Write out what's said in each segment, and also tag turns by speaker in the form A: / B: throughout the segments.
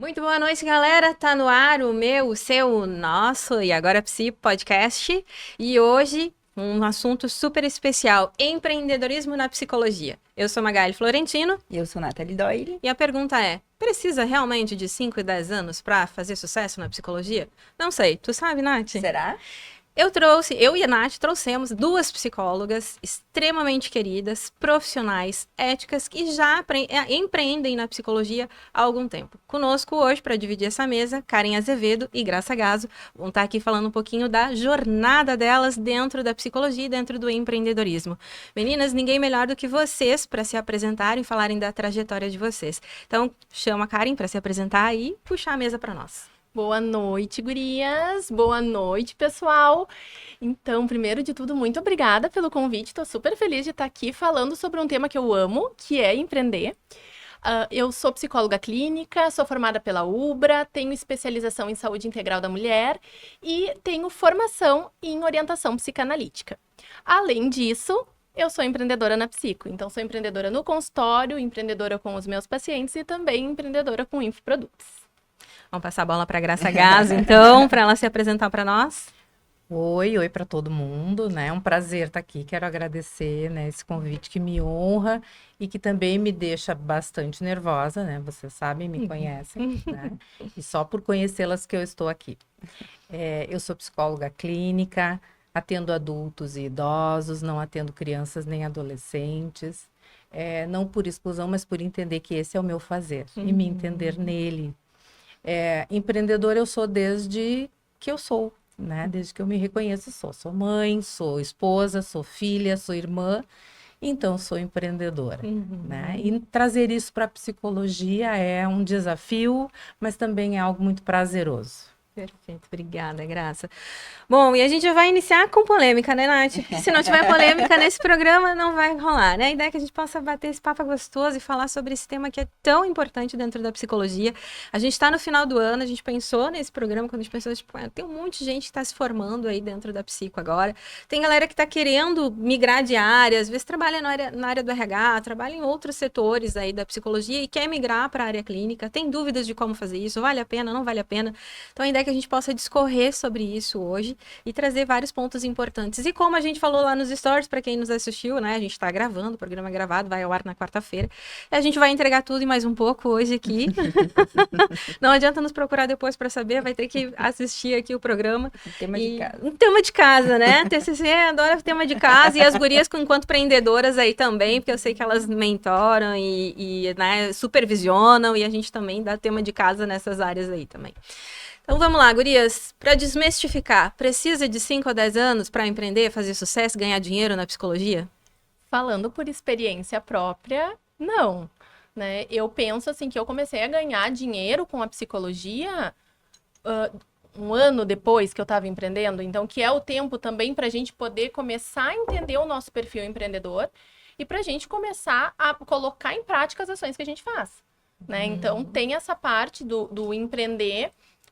A: Muito boa noite, galera. Tá no ar o meu, o seu, o nosso e agora Psi Podcast. E hoje um assunto super especial: empreendedorismo na psicologia. Eu sou Magali Florentino.
B: E eu sou Nathalie Doyle.
A: E a pergunta é: precisa realmente de 5 e 10 anos para fazer sucesso na psicologia? Não sei. Tu sabe, Nath?
B: Será?
A: Eu e a Nath trouxemos duas psicólogas extremamente queridas, profissionais, éticas, que já empreendem na psicologia há algum tempo. Conosco hoje, para dividir essa mesa, Karen Azevedo e Graça Gazo vão estar aqui falando um pouquinho da jornada delas dentro da psicologia e dentro do empreendedorismo. Meninas, ninguém melhor do que vocês para se apresentarem e falarem da trajetória de vocês. Então, chama a Karen para se apresentar e puxar a mesa para nós.
C: Boa noite, gurias. Boa noite, pessoal. Então, primeiro de tudo, muito obrigada pelo convite. Estou super feliz de estar aqui falando sobre um tema que eu amo, que é empreender. Eu sou psicóloga clínica, sou formada pela UBRA, tenho especialização em saúde integral da mulher e tenho formação em orientação psicanalítica. Além disso, eu sou empreendedora na psico. Então, sou empreendedora no consultório, empreendedora com os meus pacientes e também empreendedora com infoprodutos.
A: Vamos passar a bola para a Graça Gazo, então, para ela se apresentar para nós.
D: Oi para todo mundo, né? É um prazer estar aqui. Quero agradecer, né, esse convite que me honra e que também me deixa bastante nervosa, né? Vocês sabem, me conhecem, né? E só por conhecê-las que eu estou aqui. Eu sou psicóloga clínica, atendo adultos e idosos, não atendo crianças nem adolescentes. Não por exclusão, mas por entender que esse é o meu fazer e me entender nele. Empreendedora eu sou desde que eu sou, né? Desde que eu me reconheço, sou mãe, sou esposa, sou filha, sou irmã, então sou empreendedora, né? E trazer isso para a psicologia é um desafio, mas também é algo muito prazeroso.
A: Perfeito, obrigada, Graça. Bom, e a gente já vai iniciar com polêmica, né, Nath? Porque se não tiver polêmica nesse programa, não vai rolar, né? A ideia é que a gente possa bater esse papo gostoso e falar sobre esse tema que é tão importante dentro da psicologia. A gente está no final do ano, a gente pensou nesse programa, quando a gente pensou, tipo, tem um monte de gente que está se formando aí dentro da psico agora. Tem galera que está querendo migrar de área, às vezes trabalha na área do RH, trabalha em outros setores aí da psicologia e quer migrar para a área clínica, tem dúvidas de como fazer isso, vale a pena, não vale a pena. Então, a ideia é que a gente possa discorrer sobre isso hoje e trazer vários pontos importantes. E como a gente falou lá nos stories, para quem nos assistiu, né? A gente está gravando, o programa é gravado, vai ao ar na quarta-feira. E a gente vai entregar tudo e mais um pouco hoje aqui. Não adianta nos procurar depois para saber, vai ter que assistir aqui o programa.
B: Um tema
A: de casa, né? TCC adora tema de casa e as gurias enquanto empreendedoras aí também, porque eu sei que elas mentoram e né, supervisionam e a gente também dá tema de casa nessas áreas aí também. Então vamos lá, gurias, para desmistificar, precisa de 5 a 10 anos para empreender, fazer sucesso, ganhar dinheiro na psicologia?
C: Falando por experiência própria, não, né? Eu penso assim que eu comecei a ganhar dinheiro com a psicologia um ano depois que eu estava empreendendo, então que é o tempo também para a gente poder começar a entender o nosso perfil empreendedor e para a gente começar a colocar em prática as ações que a gente faz, né? Então tem essa parte do empreender,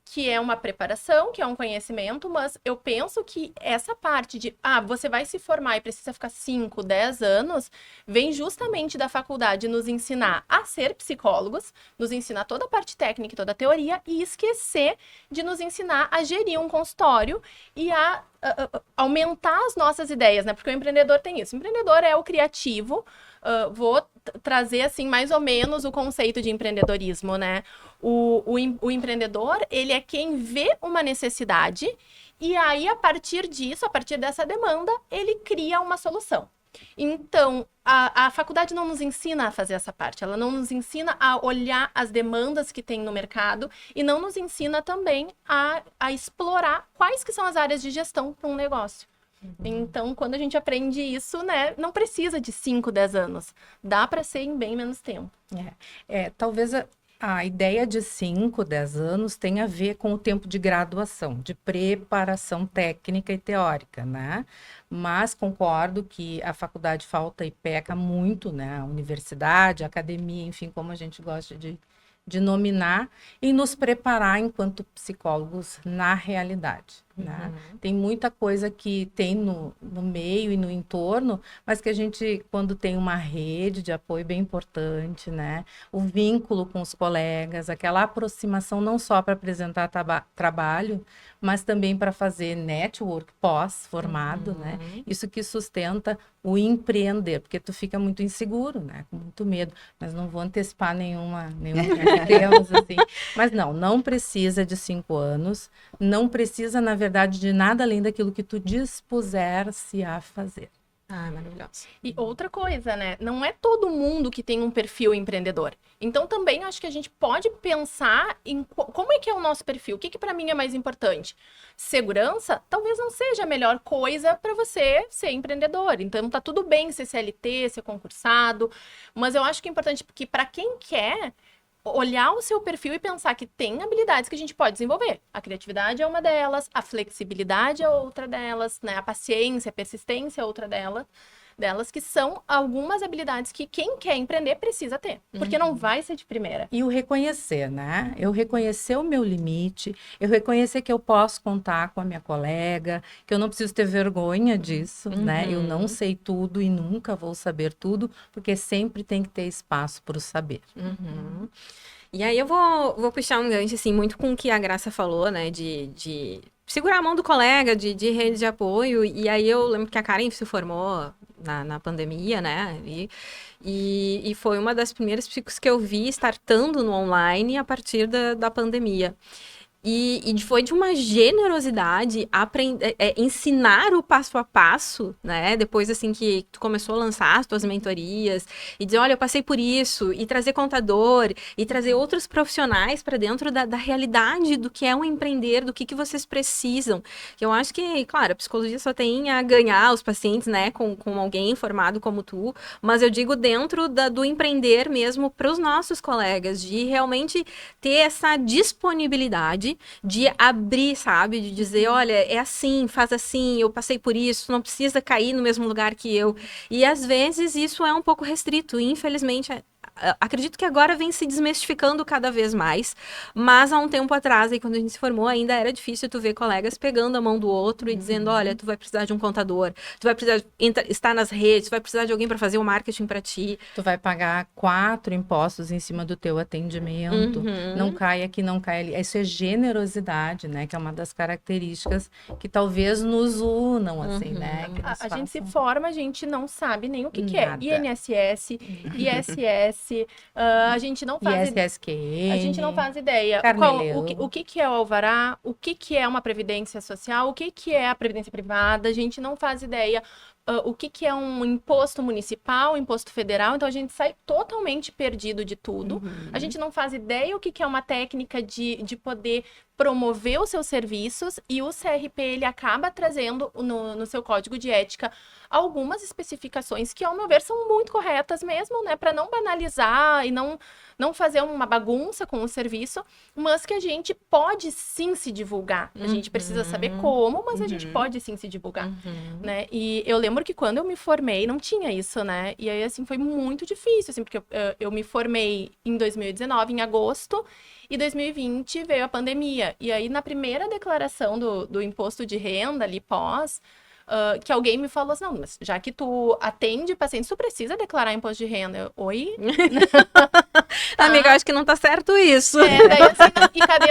C: que é uma preparação, que é um conhecimento, mas eu penso que essa parte de, você vai se formar e precisa ficar 5, 10 anos, vem justamente da faculdade nos ensinar a ser psicólogos, nos ensinar toda a parte técnica e toda a teoria, e esquecer de nos ensinar a gerir um consultório e a aumentar as nossas ideias, né? Porque o empreendedor tem isso. O empreendedor é o criativo. Vou trazer, assim, mais ou menos o conceito de empreendedorismo, né? O empreendedor, ele é quem vê uma necessidade e aí, a partir disso, a partir dessa demanda, ele cria uma solução. Então, a faculdade não nos ensina a fazer essa parte, ela não nos ensina a olhar as demandas que tem no mercado e não nos ensina também a explorar quais que são as áreas de gestão para um negócio. Então, quando a gente aprende isso, né, não precisa de 5, 10 anos. Dá para ser em bem menos tempo.
D: Talvez a ideia de 5, 10 anos tenha a ver com o tempo de graduação, de preparação técnica e teórica, né? Mas concordo que a faculdade falta e peca muito, né? A universidade, a academia, enfim, como a gente gosta de nominar, e nos preparar enquanto psicólogos na realidade, né? Tem muita coisa que tem no meio e no entorno, mas que a gente, quando tem uma rede de apoio bem importante, né? O vínculo com os colegas, aquela aproximação não só para apresentar trabalho, mas também para fazer network pós-formado, né? Isso que sustenta o empreender, porque tu fica muito inseguro, né? Com muito medo, mas não vou antecipar nenhuma que temos, assim. Mas não precisa de 5 anos, não precisa, na verdade, de nada além daquilo que tu dispuser-se a fazer.
A: Ah, maravilhoso.
C: E outra coisa, né? Não é todo mundo que tem um perfil empreendedor. Então, também acho que a gente pode pensar em como é que é o nosso perfil. O que para mim é mais importante? Segurança talvez não seja a melhor coisa para você ser empreendedor. Então, tá tudo bem ser CLT, ser concursado. Mas eu acho que é importante que para quem quer olhar o seu perfil e pensar que tem habilidades que a gente pode desenvolver. A criatividade é uma delas, a flexibilidade é outra delas, né? A paciência, a persistência é outra delas, que são algumas habilidades que quem quer empreender precisa ter, porque não vai ser de primeira.
D: E o reconhecer, né? Eu reconhecer o meu limite, eu reconhecer que eu posso contar com a minha colega, que eu não preciso ter vergonha disso, né? Eu não sei tudo e nunca vou saber tudo, porque sempre tem que ter espaço para o saber.
A: E aí eu vou puxar um gancho, assim, muito com o que a Graça falou, né? De segurar a mão do colega, de rede de apoio. E aí eu lembro que a Karen se formou na pandemia, né? E foi uma das primeiras psicos que eu vi startando no online a partir da pandemia. E foi de uma generosidade ensinar o passo a passo, né? Depois, assim, que tu começou a lançar as tuas mentorias e dizer, olha, eu passei por isso, e trazer contador, e trazer outros profissionais para dentro da realidade do que é um empreender, do que vocês precisam. Eu acho que, claro, a psicologia só tem a ganhar os pacientes, né? Com alguém formado como tu, mas eu digo dentro do empreender mesmo para os nossos colegas, de realmente ter essa disponibilidade de abrir, sabe? De dizer, olha, é assim, faz assim, eu passei por isso, não precisa cair no mesmo lugar que eu. E às vezes isso é um pouco restrito, e infelizmente acredito que agora vem se desmistificando cada vez mais, mas há um tempo atrás, aí, quando a gente se formou, ainda era difícil tu ver colegas pegando a mão do outro e dizendo, olha, tu vai precisar de um contador, tu vai precisar estar nas redes, tu vai precisar de alguém para fazer o marketing para ti.
D: Tu vai pagar 4 impostos em cima do teu atendimento, não cai aqui, não cai ali. Isso é generosidade, né? Que é uma das características que talvez nos unam, assim, né?
C: A gente se forma, a gente não sabe nem o que é.
D: Nada.
C: INSS, ISS, a gente não faz
D: ISSQN.
C: A gente não faz ideia. O que é o alvará, o que é uma previdência social, o que é a previdência privada, a gente não faz ideia. O que é um imposto municipal, imposto federal, então a gente sai totalmente perdido de tudo. A gente não faz ideia o que é uma técnica de poder promover os seus serviços, e o CRP, ele acaba trazendo no seu código de ética algumas especificações que, ao meu ver, são muito corretas mesmo, né, para não banalizar e não fazer uma bagunça com o serviço, mas que a gente pode sim se divulgar. A gente precisa saber como, mas a gente pode sim se divulgar, né? E eu lembro que quando eu me formei, não tinha isso, né? E aí, assim, foi muito difícil, assim, porque eu me formei em 2019, em agosto, e 2020 veio a pandemia. E aí, na primeira declaração do imposto de renda ali pós, que alguém me falou assim, não, mas já que tu atende pacientes, tu precisa declarar imposto de renda. Eu, oi?
A: Amiga, eu acho que não tá certo isso.
C: Daí assim, e cadê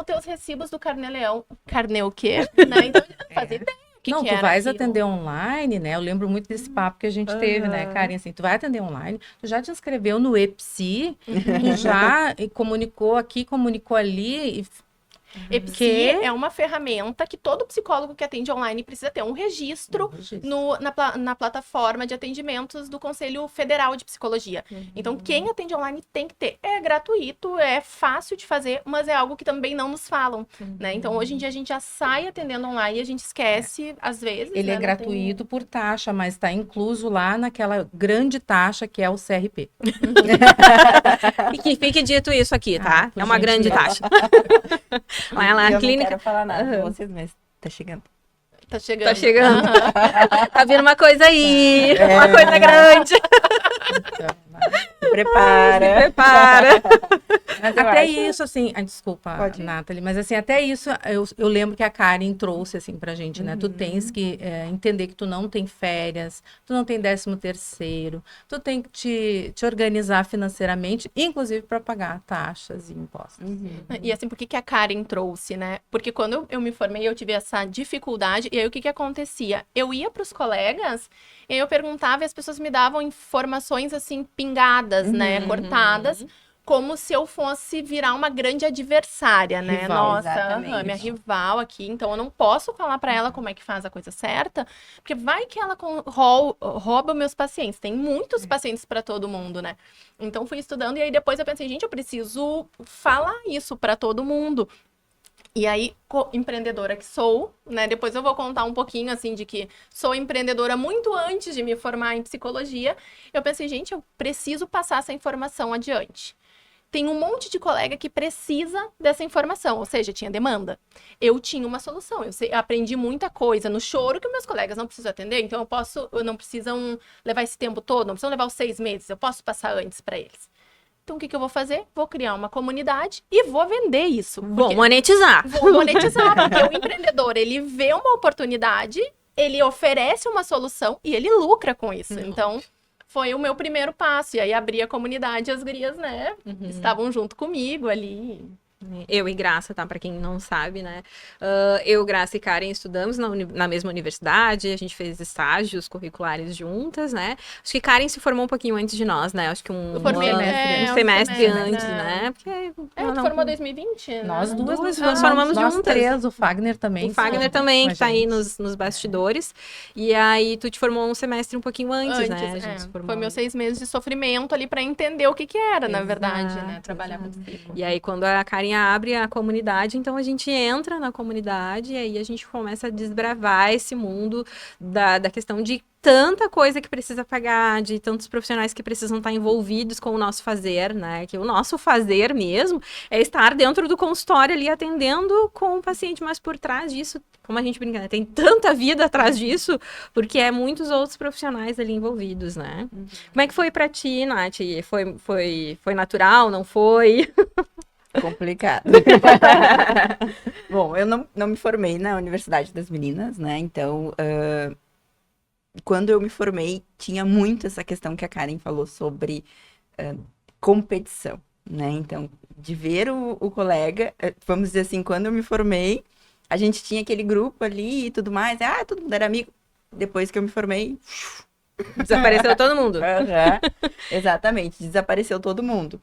C: teus recibos do Carnê-Leão? Carnê o quê? Né? Então, fazer ideia.
D: Não, tu vais atender online, né? Eu lembro muito desse papo que a gente teve, né, Karen? Assim, tu vai atender online, tu já te inscreveu no EPSI, tu já comunicou aqui, comunicou ali.
C: EPSI é uma ferramenta que todo psicólogo que atende online precisa ter um registro na plataforma de atendimentos do Conselho Federal de Psicologia. Então, quem atende online tem que ter. É gratuito, é fácil de fazer, mas é algo que também não nos falam, né? Então, hoje em dia, a gente já sai atendendo online e a gente esquece, às vezes.
D: Ele é gratuito por taxa, mas está incluso lá naquela grande taxa que é o CRP.
A: E que fique dito isso aqui, tá? É uma grande taxa. Vai lá,
B: eu
A: clínica.
B: não quero falar nada com vocês, mas tá chegando.
C: Tá chegando.
A: Tá chegando. Tá vindo uma coisa aí. Uma coisa grande.
B: Se prepara.
A: Se prepara.
B: Mas eu
D: Até
B: acho...
D: isso, assim, desculpa,
B: Pode ir.
D: Nathalie, mas assim, até isso eu lembro que a Karen trouxe, assim, pra gente, né? Tu tens que entender que tu não tem férias, tu não tem 13º, tu tem que te organizar financeiramente, inclusive para pagar taxas e impostos.
C: E assim, por que a Karen trouxe, né? Porque quando eu me formei, eu tive essa dificuldade, e aí o que acontecia? Eu ia para os colegas, e aí eu perguntava e as pessoas me davam informações, assim, pingadas, né? Cortadas, como se eu fosse virar uma grande adversária, né?
D: Rival.
C: Nossa,
B: Exatamente.
C: minha rival aqui, então eu não posso falar para ela como é que faz a coisa certa, porque vai que ela rouba meus pacientes. Tem muitos pacientes para todo mundo, né? Então fui estudando e aí depois eu pensei, gente, eu preciso falar isso para todo mundo. E aí, empreendedora que sou, né? Depois eu vou contar um pouquinho, assim, de que sou empreendedora muito antes de me formar em psicologia. Eu pensei, gente, eu preciso passar essa informação adiante. Tem um monte de colega que precisa dessa informação, ou seja, tinha demanda. Eu tinha uma solução, eu aprendi muita coisa no choro que meus colegas não precisam atender, então não precisam levar esse tempo todo, não precisam levar os 6 meses, eu posso passar antes para eles. Então, o que eu vou fazer? Vou criar uma comunidade e vou vender isso.
A: Vou monetizar.
C: Vou monetizar, porque o empreendedor, ele vê uma oportunidade, ele oferece uma solução e ele lucra com isso. Então, foi o meu primeiro passo. E aí, abri a comunidade, as gurias, né, estavam junto comigo ali.
A: Eu e Graça, tá? Pra quem não sabe, né? Eu, Graça e Karen estudamos na mesma universidade, a gente fez estágios curriculares juntas, né? Acho que Karen se formou um pouquinho antes de nós, né? Acho que um semestre antes, né? Porque
C: tu formou em 2020,
D: Nós
C: né?
D: duas
A: nós formamos
D: nós
A: juntas.
D: 3, o Fagner também.
A: O Fagner também, que tá aí nos bastidores. E aí, tu te formou um semestre um pouquinho antes, né? A gente se formou.
C: Foi meus 6 meses de sofrimento ali pra entender o que era, na verdade, né? Trabalhar com psico.
A: E aí, quando a Karen abre a comunidade, então a gente entra na comunidade e aí a gente começa a desbravar esse mundo da questão de tanta coisa que precisa pagar, de tantos profissionais que precisam estar envolvidos com o nosso fazer, né? Que o nosso fazer mesmo é estar dentro do consultório ali atendendo com o paciente, mas por trás disso, como a gente brinca, né? Tem tanta vida atrás disso, porque é muitos outros profissionais ali envolvidos, né? Como é que foi pra ti, Nath? Foi natural, não foi?
B: Complicado. Bom, eu não me formei na Universidade das Meninas, né? Então, quando eu me formei, tinha muito essa questão que a Karen falou sobre competição, né? Então, de ver o colega, vamos dizer assim, quando eu me formei, a gente tinha aquele grupo ali e tudo mais, todo mundo era amigo. Depois que eu me formei...
A: Desapareceu todo mundo.
B: Exatamente, desapareceu todo mundo.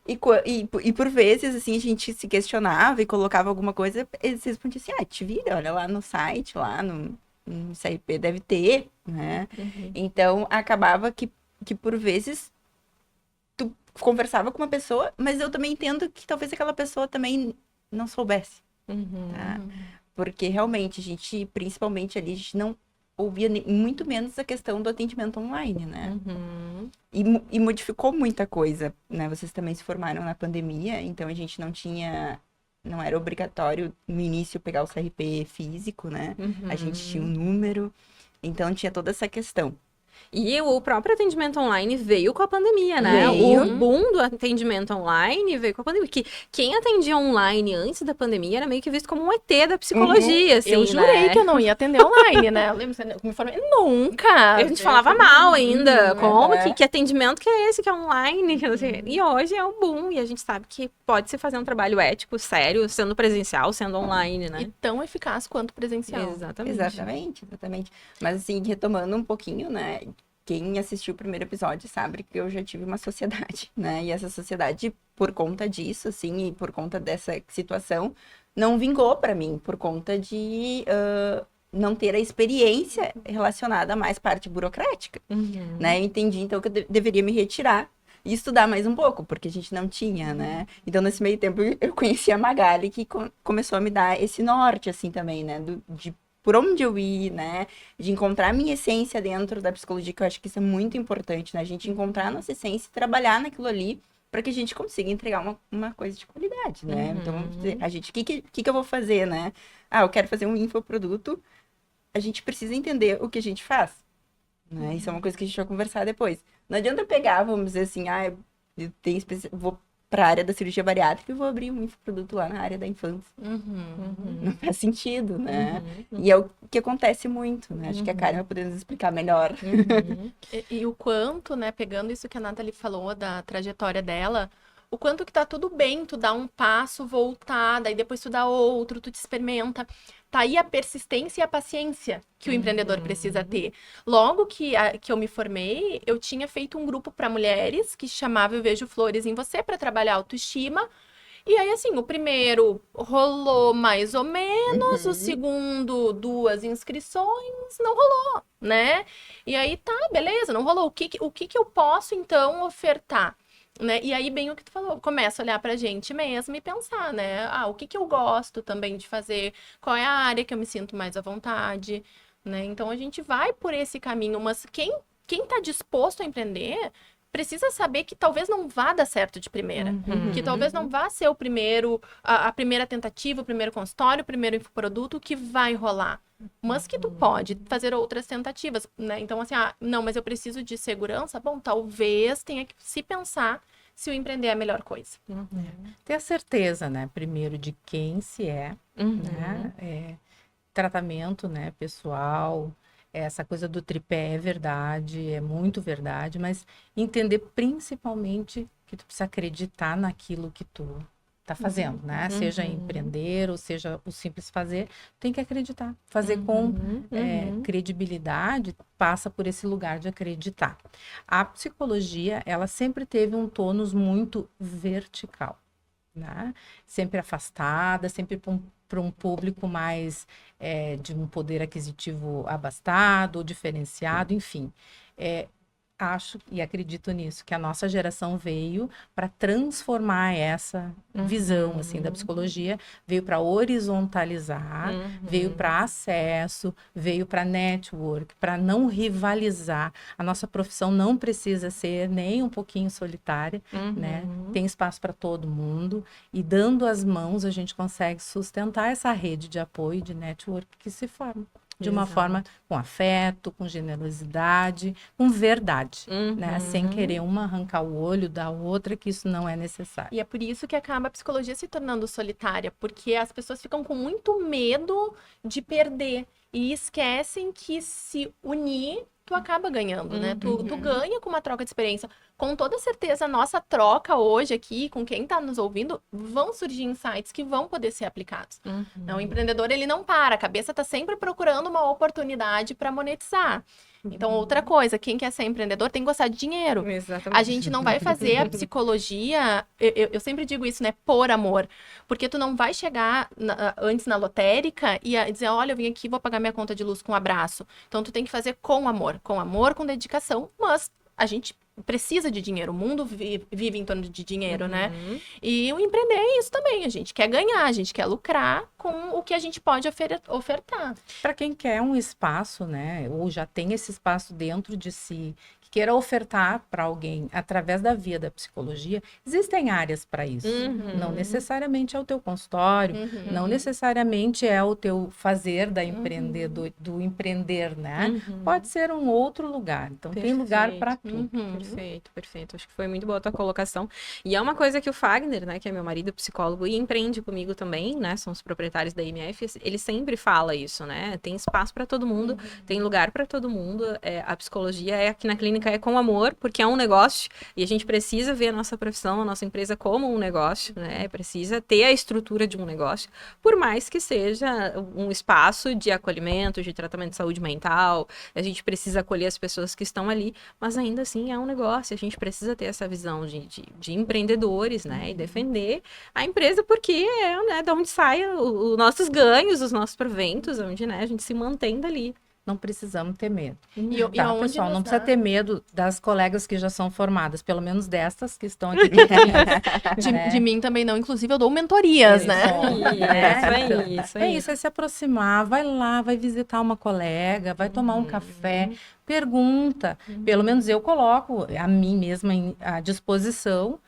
B: E por vezes, assim, a gente se questionava e colocava alguma coisa, eles respondiam assim, te vira, olha lá no site, lá no CRP deve ter, né? Então, acabava que por vezes, tu conversava com uma pessoa, mas eu também entendo que talvez aquela pessoa também não soubesse, tá? Porque realmente, a gente, principalmente ali, a gente não ouvia muito menos a questão do atendimento online, né? E modificou muita coisa, né? Vocês também se formaram na pandemia, então a gente não era obrigatório no início pegar o CRP físico, né? A gente tinha um número, então tinha toda essa questão.
A: E o próprio atendimento online veio com a pandemia, né?
B: Veio.
A: O boom do atendimento online veio com a pandemia. Que quem atendia online antes da pandemia era meio que visto como um ET da psicologia, assim,
C: Eu jurei
A: né?
C: que eu não ia atender online, né? Eu lembro que eu me formei, nunca!
A: A gente falava mal ainda. Como que atendimento que é esse que é online? E hoje é um boom. E a gente sabe que pode se fazer um trabalho ético, sério, sendo presencial, sendo online, né?
C: E tão eficaz quanto presencial.
B: Exatamente. Mas assim, retomando um pouquinho, né? Quem assistiu o primeiro episódio sabe que eu já tive uma sociedade, né? E essa sociedade, por conta disso, assim, e por conta dessa situação, não vingou pra mim, por conta de não ter a experiência relacionada a mais parte burocrática, né? Eu entendi, então, que eu deveria me retirar e estudar mais um pouco, porque a gente não tinha, né? Então, nesse meio tempo, eu conheci a Magali, que começou a me dar esse norte, assim, também, né? De por onde eu ir, né? De encontrar a minha essência dentro da psicologia, que eu acho que isso é muito importante, né? A gente encontrar a nossa essência e trabalhar naquilo ali para que a gente consiga entregar uma coisa de qualidade, né? Então, a gente, o que eu vou fazer, né? Eu quero fazer um infoproduto, a gente precisa entender o que a gente faz, né? Isso é uma coisa que a gente vai conversar depois. Não adianta eu pegar, vamos dizer assim, eu tenho vou para a área da cirurgia bariátrica e vou abrir um infoproduto lá na área da infância. Não faz sentido, né? E é o que acontece muito, né? Acho que a Karen vai poder nos explicar melhor.
C: E o quanto, né, pegando isso que a Nathalie falou da trajetória dela, o quanto que tá tudo bem tu dar um passo, voltar, daí depois tu dá outro, tu te experimenta. Tá aí a persistência e a paciência que o empreendedor precisa ter. Logo que eu me formei, eu tinha feito um grupo para mulheres que chamava Eu Vejo Flores em Você, para trabalhar autoestima. E aí, assim, o primeiro rolou mais ou menos, o segundo, 2 inscrições, não rolou, né? E aí, tá, beleza, não rolou. O que eu posso, então, ofertar? Né? E aí, bem o que tu falou, começa a olhar pra gente mesmo e pensar, né? O que eu gosto também de fazer? Qual é a área que eu me sinto mais à vontade? Né? Então, a gente vai por esse caminho, mas quem tá disposto a empreender precisa saber que talvez não vá dar certo de primeira. Que talvez não vá ser o primeiro, a primeira tentativa, o primeiro consultório, o primeiro infoproduto que vai rolar. Mas que tu pode fazer outras tentativas, né? Então, assim, não, mas eu preciso de segurança. Bom, talvez tenha que se pensar se o empreender é a melhor coisa.
D: Ter a certeza, né? Primeiro, de quem se é, né? Tratamento, né? Pessoal, essa coisa do tripé é verdade, é muito verdade, mas entender principalmente que tu precisa acreditar naquilo que tu tá fazendo, né? Seja empreender ou seja o simples fazer, tem que acreditar. Fazer com credibilidade passa por esse lugar de acreditar. A psicologia, ela sempre teve um tônus muito vertical, né? Sempre afastada, sempre para um público mais de um poder aquisitivo abastado, diferenciado, enfim. Acho e acredito nisso, que a nossa geração veio para transformar essa visão assim da psicologia, veio para horizontalizar, veio para acesso, veio para network, para não rivalizar. A nossa profissão não precisa ser nem um pouquinho solitária, né? Tem espaço para todo mundo e dando as mãos a gente consegue sustentar essa rede de apoio, de network que se forma. De uma forma com afeto, com generosidade, com verdade, né? Sem querer uma arrancar o olho da outra, que isso não é necessário.
C: E é por isso que acaba a psicologia se tornando solitária, porque as pessoas ficam com muito medo de perder e esquecem que se unir, tu acaba ganhando, né? Tu ganha com uma troca de experiência. Com toda certeza, a nossa troca hoje aqui, com quem está nos ouvindo, vão surgir insights que vão poder ser aplicados. O empreendedor, ele não para, a cabeça está sempre procurando uma oportunidade para monetizar. Então, outra coisa, quem quer ser empreendedor tem que gostar de dinheiro.
A: Exatamente.
C: A gente não vai fazer a psicologia, eu sempre digo isso, né, por amor. Porque tu não vai chegar antes na lotérica e dizer, olha, eu vim aqui, vou pagar minha conta de luz com um abraço. Então, tu tem que fazer com amor, com dedicação, mas a gente precisa de dinheiro, o mundo vive em torno de dinheiro, né? E o empreender é isso também, a gente quer ganhar, a gente quer lucrar com o que a gente pode ofertar.
D: Para quem quer um espaço, né, ou já tem esse espaço dentro de si, que queira ofertar para alguém através da via da psicologia, existem áreas para isso. Não necessariamente é o teu consultório, não necessariamente é o teu fazer do empreender, né? Pode ser um outro lugar. Então, tem lugar para tudo.
A: Perfeito. Acho que foi muito boa a tua colocação. E é uma coisa que o Fagner, né, que é meu marido psicólogo e empreende comigo também, né, são os proprietários da IMF, ele sempre fala isso, né? Tem espaço para todo mundo, tem lugar para todo mundo. A psicologia aqui na clínica é com amor, porque é um negócio e a gente precisa ver a nossa profissão, a nossa empresa como um negócio, né? Precisa ter a estrutura de um negócio, por mais que seja um espaço de acolhimento, de tratamento de saúde mental, a gente precisa acolher as pessoas que estão ali, mas ainda assim é um negócio, a gente precisa ter essa visão de empreendedores, né? E defender a empresa porque né, de onde saem os nossos ganhos, os nossos proventos, onde né, a gente se mantém dali.
D: Não precisamos ter medo.
C: E
D: pessoal, não precisa ter medo das colegas que já são formadas, pelo menos destas que estão aqui.
C: De mim também não, inclusive eu dou mentorias, né?
A: Isso
D: aí. É isso, é se aproximar, vai lá, vai visitar uma colega, vai tomar um café, pergunta. Pelo menos eu coloco a mim mesma à disposição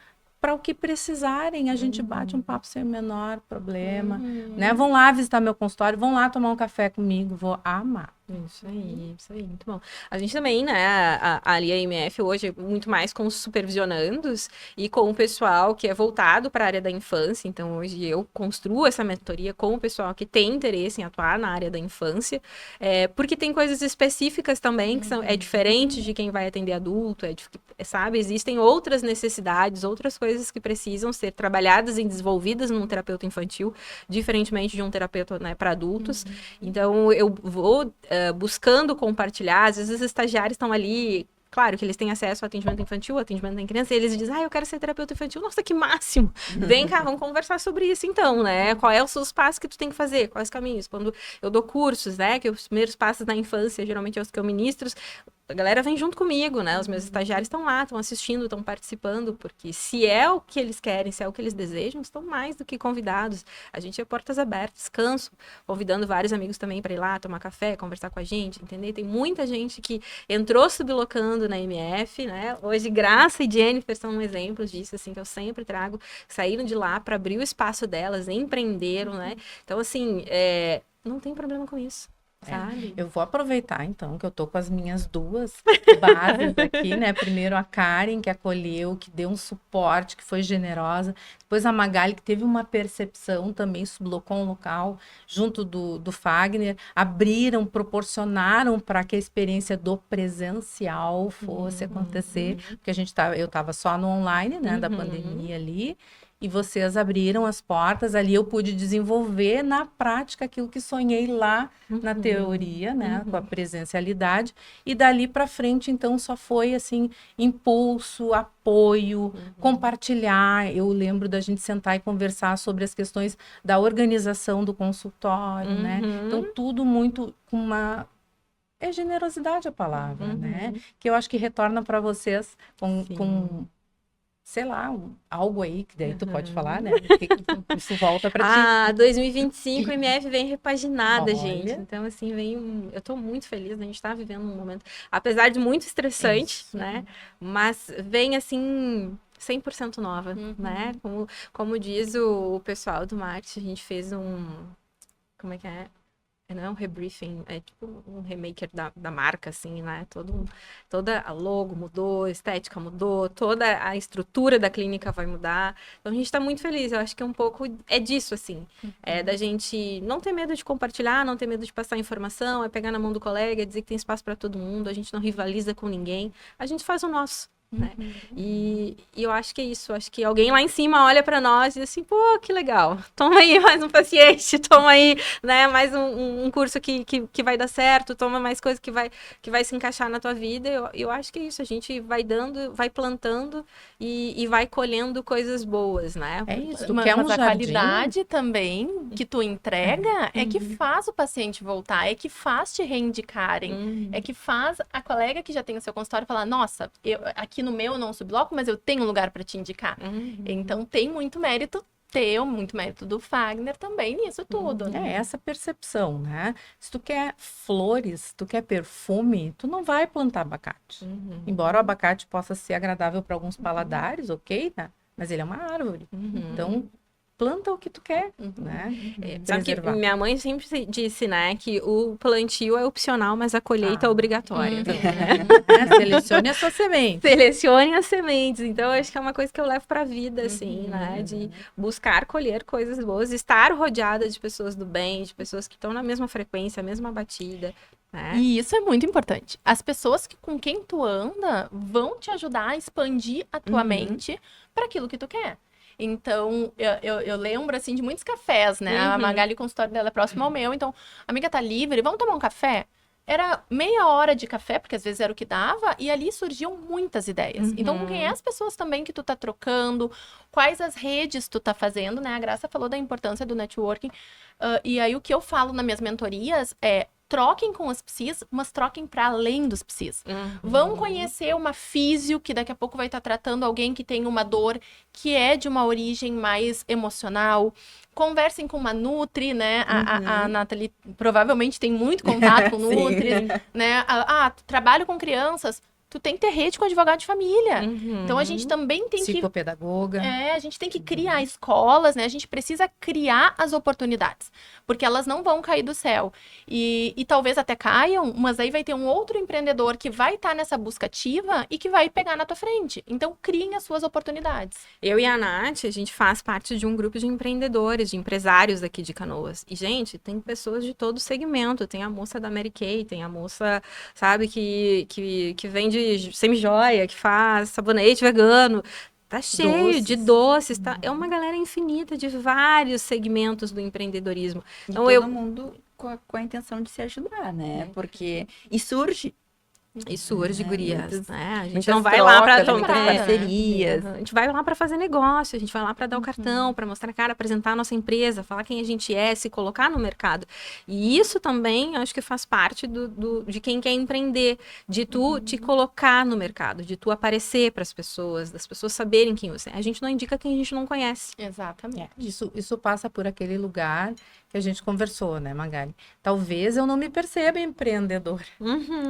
D: para o que precisarem, a gente bate um papo sem o menor problema, né? Vão lá visitar meu consultório, vão lá tomar um café comigo, vou amar.
A: Isso aí, muito bom. A gente também, né, ali a IMF hoje muito mais com os supervisionandos e com o pessoal que é voltado para a área da infância. Então, hoje eu construo essa mentoria com o pessoal que tem interesse em atuar na área da infância, porque tem coisas específicas também que é diferente de quem vai atender adulto, sabe? Existem outras necessidades, outras coisas que precisam ser trabalhadas e desenvolvidas num terapeuta infantil, diferentemente de um terapeuta, né, para adultos. Então, eu vou buscando compartilhar, às vezes os estagiários estão ali, claro que eles têm acesso ao atendimento infantil, ao atendimento em criança, e eles dizem, eu quero ser terapeuta infantil, nossa, que máximo, vem cá, vamos conversar sobre isso então, né, qual é os seus passos que tu tem que fazer, quais os caminhos, quando eu dou cursos, né, que os primeiros passos na infância, geralmente é os que eu ministro, a galera vem junto comigo, né, os meus estagiários estão lá, estão assistindo, estão participando, porque se é o que eles querem, se é o que eles desejam, estão mais do que convidados, a gente é portas abertas, canso, convidando vários amigos também para ir lá, tomar café, conversar com a gente, entendeu? Tem muita gente que entrou sublocando na MF, né, hoje Graça e Jennifer são exemplos disso, assim, que eu sempre trago, saíram de lá para abrir o espaço delas, empreenderam, né, então assim, não tem problema com isso. Sabe?
D: Eu vou aproveitar, então, que eu tô com as minhas duas bases aqui, né? Primeiro a Karen, que acolheu, que deu um suporte, que foi generosa. Depois a Magali, que teve uma percepção, também sublocou um local junto do Fagner. Abriram, proporcionaram para que a experiência do presencial fosse acontecer. Porque eu tava só no online, né? Da pandemia ali. E vocês abriram as portas, ali eu pude desenvolver na prática aquilo que sonhei lá na teoria, né, com a presencialidade, e dali para frente, então, só foi, assim, impulso, apoio, compartilhar. Eu lembro da gente sentar e conversar sobre as questões da organização do consultório, né, então tudo muito com uma... É generosidade a palavra, né, que eu acho que retorna para vocês com sei lá, algo aí, que daí tu pode falar, né? Que isso volta pra ti.
A: 2025 o MF vem repaginada,
D: Olha.
A: gente. Então, assim, eu tô muito feliz, a gente tá vivendo um momento, apesar de muito estressante, né? Mas vem, assim, 100% nova, né? Como diz o pessoal do marketing, a gente fez como é que é? Não é um rebriefing, é tipo um remaker da marca, assim, né? Toda a logo mudou, a estética mudou, toda a estrutura da clínica vai mudar. Então, a gente tá muito feliz. Eu acho que um pouco é disso, assim. É da gente não ter medo de compartilhar, não ter medo de passar informação, é pegar na mão do colega, dizer que tem espaço para todo mundo, a gente não rivaliza com ninguém. A gente faz o nosso. Né? E eu acho que é isso, acho que alguém lá em cima olha para nós e diz assim, pô, que legal, toma aí mais um paciente, toma aí, né, mais um curso que vai dar certo, toma mais coisa que vai se encaixar na tua vida. Eu acho que é isso, a gente vai dando, vai plantando e vai colhendo coisas boas, né?
D: É isso, tu
C: Mas
D: quer um
C: a
D: jardim?
C: qualidade também que tu entrega é que faz o paciente voltar, é que faz te reindicarem, é que faz a colega que já tem o seu consultório falar, nossa, aqui no meu eu não subloco, mas eu tenho um lugar para te indicar. Então tem muito mérito teu, muito mérito do Fagner também nisso tudo.
D: É essa percepção, né? Se tu quer flores, se tu quer perfume, tu não vai plantar abacate. Embora o abacate possa ser agradável para alguns paladares, ok, né? Mas ele é uma árvore. Então, planta o que tu quer, né?
A: Sabe que minha mãe sempre disse, né, que o plantio é opcional, mas a colheita é obrigatória.
D: Selecione a sua semente.
A: Selecione as sementes. Então, acho que é uma coisa que eu levo pra vida, assim, né? De buscar colher coisas boas, estar rodeada de pessoas do bem, de pessoas que estão na mesma frequência, a mesma batida. Né?
C: E isso é muito importante. As pessoas com quem tu anda vão te ajudar a expandir a tua mente para aquilo que tu quer. Então, eu lembro, assim, de muitos cafés, né? A Magali, o consultório dela é próximo ao meu. Então, a amiga tá livre, vamos tomar um café? Era meia hora de café, porque às vezes era o que dava, e ali surgiam muitas ideias. Então, com quem é as pessoas também que tu tá trocando, quais as redes tu tá fazendo, né? A Graça falou da importância do networking. E aí, o que eu falo nas minhas mentorias é, troquem com os psis, mas troquem para além dos psis. Vão conhecer uma físio que daqui a pouco vai estar tratando alguém que tem uma dor que é de uma origem mais emocional. Conversem com uma Nutri, né? A Nathalie provavelmente tem muito contato com Nutri, né? Trabalho com crianças. tu tem que ter rede com advogado de família.
A: Uhum.
C: Então, a gente também tem que...
D: Psicopedagoga.
C: a gente tem que criar escolas, né? A gente precisa criar as oportunidades, porque elas não vão cair do céu. E talvez até caiam, mas aí vai ter um outro empreendedor que vai estar nessa busca ativa e que vai pegar na tua frente. Então, criem as suas oportunidades.
A: Eu e a Nath, a gente faz parte de um grupo de empreendedores, de empresários daqui de Canoas. E, gente, tem pessoas de todo segmento. Tem a moça da Mary Kay, tem a moça, sabe, que vende semi-joia, que faz sabonete vegano. Tá cheio de doces, tá? É uma galera infinita de vários segmentos do empreendedorismo.
B: E
A: Então,
B: todo mundo com a intenção de se ajudar, né? Porque... E surge.
A: E surge, gurias,
B: muitas-
A: né? A gente
B: muitas
A: não vai lá para
B: trocas, muitas
C: né?
B: parcerias.
A: A gente vai lá para fazer negócio, a gente vai lá para dar o cartão, para mostrar a cara, apresentar a nossa empresa, falar quem a gente é, se colocar no mercado. E isso também, acho que faz parte de quem quer empreender, de tu te colocar no mercado, de tu aparecer para as pessoas, das pessoas saberem quem você é. A gente não indica quem a gente não conhece.
C: Exatamente.
D: Isso passa por aquele lugar que a gente conversou, né, Magali? Talvez eu não me perceba empreendedor,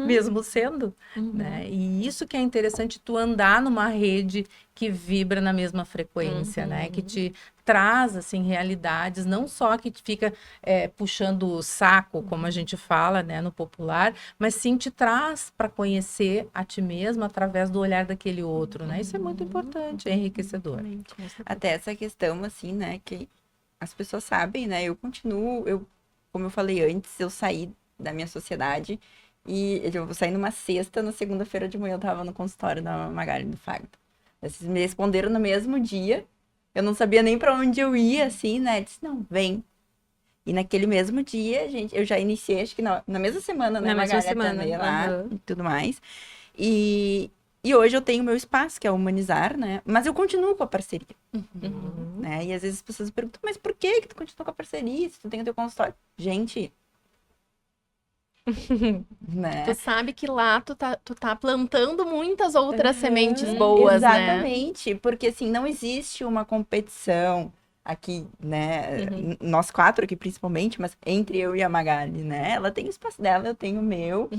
D: mesmo sendo, né? E isso que é interessante, tu andar numa rede que vibra na mesma frequência, né? Que te traz, assim, realidades, não só que te fica puxando o saco, como a gente fala, né, no popular, mas sim te traz para conhecer a ti mesmo através do olhar daquele outro, né? Isso é muito importante, é enriquecedor.
B: Até essa questão, assim, né? Que as pessoas sabem, né? Eu continuo... Como eu falei antes, eu saí da minha sociedade e eu saí numa sexta, na segunda-feira de manhã eu tava no consultório da Magali do Fagdo. Vocês me responderam no mesmo dia. Eu não sabia nem para onde eu ia, assim, né? Disse, não, vem. E naquele mesmo dia, gente, eu já iniciei, acho que na mesma semana, né?
A: Na mesma
B: Magali,
A: semana,
B: atender lá
A: aham.
B: e tudo mais. E hoje eu tenho meu espaço, que é Humanizar, né? Mas eu continuo com a parceria, né? E às vezes as pessoas me perguntam, mas por que tu continua com a parceria se tu tem o teu consultório? Gente... né?
C: Tu sabe que lá tu tá plantando muitas outras sementes boas, né?
B: Exatamente, porque assim, não existe uma competição aqui, né? Nós quatro aqui principalmente, mas entre eu e a Magali, né? Ela tem o espaço dela, eu tenho o meu.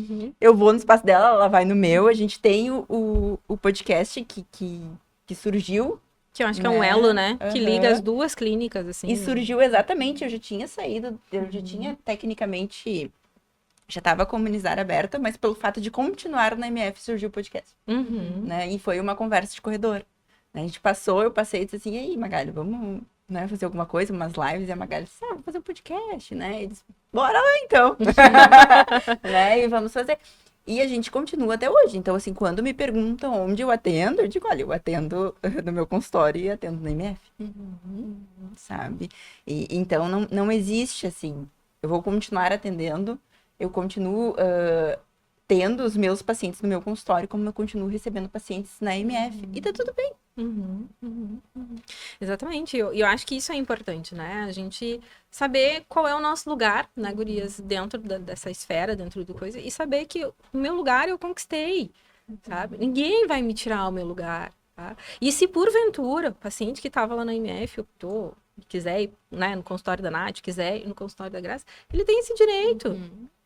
B: Eu vou no espaço dela, ela vai no meu. A gente tem o podcast que surgiu.
A: Que eu acho que é um
B: Né?
A: elo, né? Que
B: Aham.
A: liga as duas clínicas, assim.
B: E surgiu exatamente, eu já tinha saído, eu já tinha tecnicamente... Já estava com a Humanizar aberta, mas pelo fato de continuar na MF surgiu o podcast, né? E foi uma conversa de corredor. Né? A gente passou, eu passei e disse assim, e aí, Magali, vamos, né, fazer alguma coisa, umas lives? E a Magali disse, vou fazer um podcast, né? E disse, bora lá então! Né? E vamos fazer. E a gente continua até hoje. Então, assim, quando me perguntam onde eu atendo, eu digo, olha, eu atendo no meu consultório e atendo na MF. Sabe? E, então, não existe, assim, eu vou continuar atendendo, eu continuo tendo os meus pacientes no meu consultório, como eu continuo recebendo pacientes na MF. E tá tudo bem.
A: Exatamente. Eu acho que isso é importante, né? A gente saber qual é o nosso lugar, né, gurias, dentro dessa esfera, dentro do coisa, e saber que o meu lugar eu conquistei, sabe? Ninguém vai me tirar o meu lugar, tá? E se porventura o paciente que estava lá na MF optou, quiser ir, né, no consultório da Nath, quiser ir no consultório da Graça, ele tem esse direito.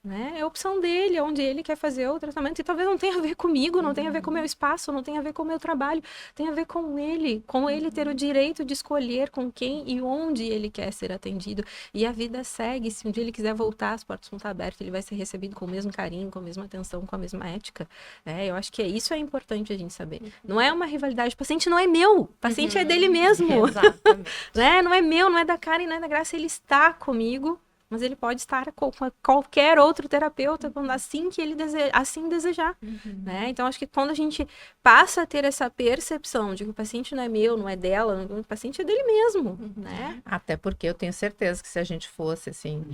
A: Né? É a opção dele, é onde ele quer fazer o tratamento. E talvez não tenha a ver comigo, não tenha a ver com o meu espaço, não tenha a ver com o meu trabalho. Tem a ver com ele ter o direito de escolher com quem e onde ele quer ser atendido. E a vida segue. Se um dia ele quiser voltar, as portas vão estar abertas, ele vai ser recebido com o mesmo carinho, com a mesma atenção, com a mesma ética. Eu acho que isso é importante a gente saber. Não é uma rivalidade. O paciente não é meu, o paciente é dele mesmo.
C: Exatamente.
A: Né? Não é meu, não é da Karen, não é da Graça, ele está comigo. Mas ele pode estar com qualquer outro terapeuta, quando assim que ele assim desejar, né? Então, acho que quando a gente passa a ter essa percepção de que o paciente não é meu, não é dela, o paciente é dele mesmo, né?
D: Até porque eu tenho certeza que se a gente fosse, assim,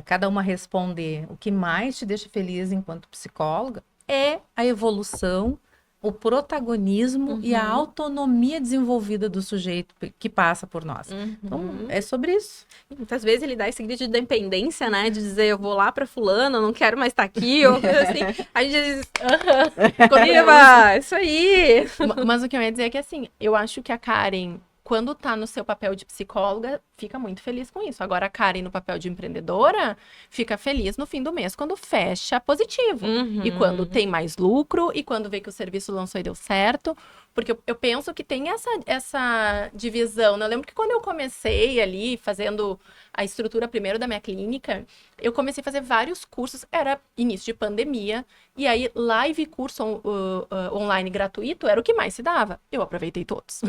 D: cada uma responder o que mais te deixa feliz enquanto psicóloga é a evolução, o protagonismo e a autonomia desenvolvida do sujeito que passa por nós. Então, é sobre isso.
A: Muitas vezes ele dá esse grito de dependência, né? De dizer, eu vou lá pra fulano, eu não quero mais estar aqui, ou coisa assim. A gente diz, viva, isso aí.
C: Mas o que eu ia dizer é que, assim, eu acho que a Karen, quando tá no seu papel de psicóloga, fica muito feliz com isso. Agora, a Karen, no papel de empreendedora, fica feliz no fim do mês quando fecha positivo. E quando tem mais lucro, e quando vê que o serviço lançou e deu certo. Porque eu penso que tem essa divisão, né? Eu lembro que quando eu comecei ali, fazendo a estrutura primeiro da minha clínica, eu comecei a fazer vários cursos, era início de pandemia, e aí live curso online gratuito era o que mais se dava. Eu aproveitei todos.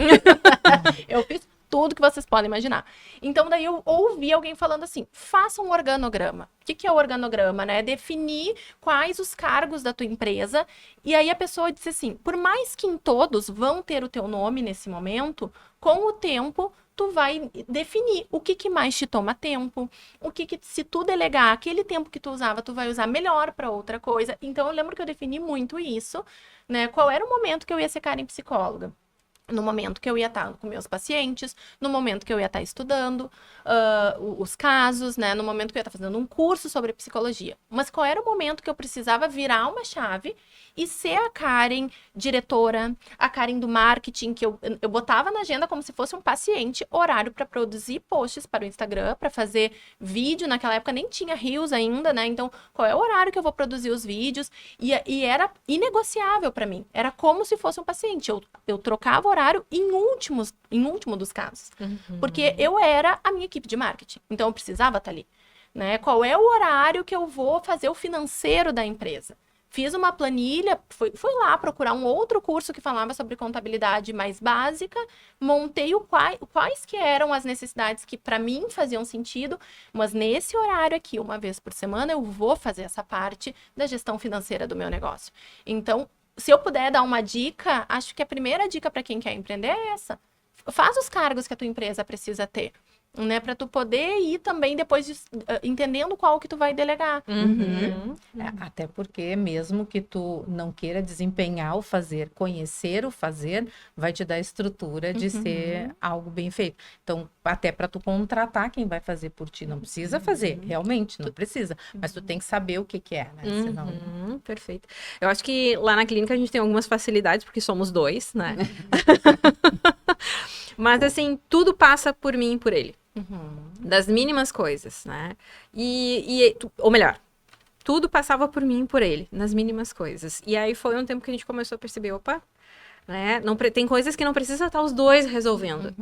C: Eu fiz tudo que vocês podem imaginar. Então, daí eu ouvi alguém falando assim, faça um organograma. O que é o organograma, né? Definir quais os cargos da tua empresa. E aí a pessoa disse assim, por mais que em todos vão ter o teu nome nesse momento, com o tempo, tu vai definir o que mais te toma tempo, o que se tu delegar aquele tempo que tu usava, tu vai usar melhor para outra coisa. Então, eu lembro que eu defini muito isso, né? Qual era o momento que eu ia ser Karen psicóloga? No momento que eu ia estar com meus pacientes, no momento que eu ia estar estudando os casos, né? No momento que eu ia estar fazendo um curso sobre psicologia. Mas qual era o momento que eu precisava virar uma chave e ser a Karen diretora, a Karen do marketing, que eu botava na agenda como se fosse um paciente, horário para produzir posts para o Instagram, para fazer vídeo. Naquela época nem tinha Reels ainda, né? Então, qual é o horário que eu vou produzir os vídeos? E era inegociável para mim. Era como se fosse um paciente. Eu trocava horário em último dos casos. Porque eu era a minha equipe de marketing. Então, eu precisava estar ali. Né? Qual é o horário que eu vou fazer o financeiro da empresa? Fiz uma planilha, fui lá procurar um outro curso que falava sobre contabilidade mais básica, montei quais que eram as necessidades que para mim faziam sentido, mas nesse horário aqui, uma vez por semana, eu vou fazer essa parte da gestão financeira do meu negócio. Então, se eu puder dar uma dica, acho que a primeira dica para quem quer empreender é essa. Faz os cargos que a tua empresa precisa ter. Né, para tu poder ir também depois entendendo qual que tu vai delegar.
D: Até porque mesmo que tu não queira desempenhar o fazer, conhecer o fazer, vai te dar a estrutura de ser algo bem feito. Então, até para tu contratar quem vai fazer por ti, não precisa fazer, realmente, não precisa. Mas tu tem que saber o que é, né? Senão...
A: Perfeito. Eu acho que lá na clínica a gente tem algumas facilidades, porque somos dois, né? Mas, assim, tudo passa por mim e por ele. Das mínimas coisas, né? Ou melhor, tudo passava por mim e por ele, nas mínimas coisas. E aí foi um tempo que a gente começou a perceber, opa, né? Tem coisas que não precisa estar os dois resolvendo.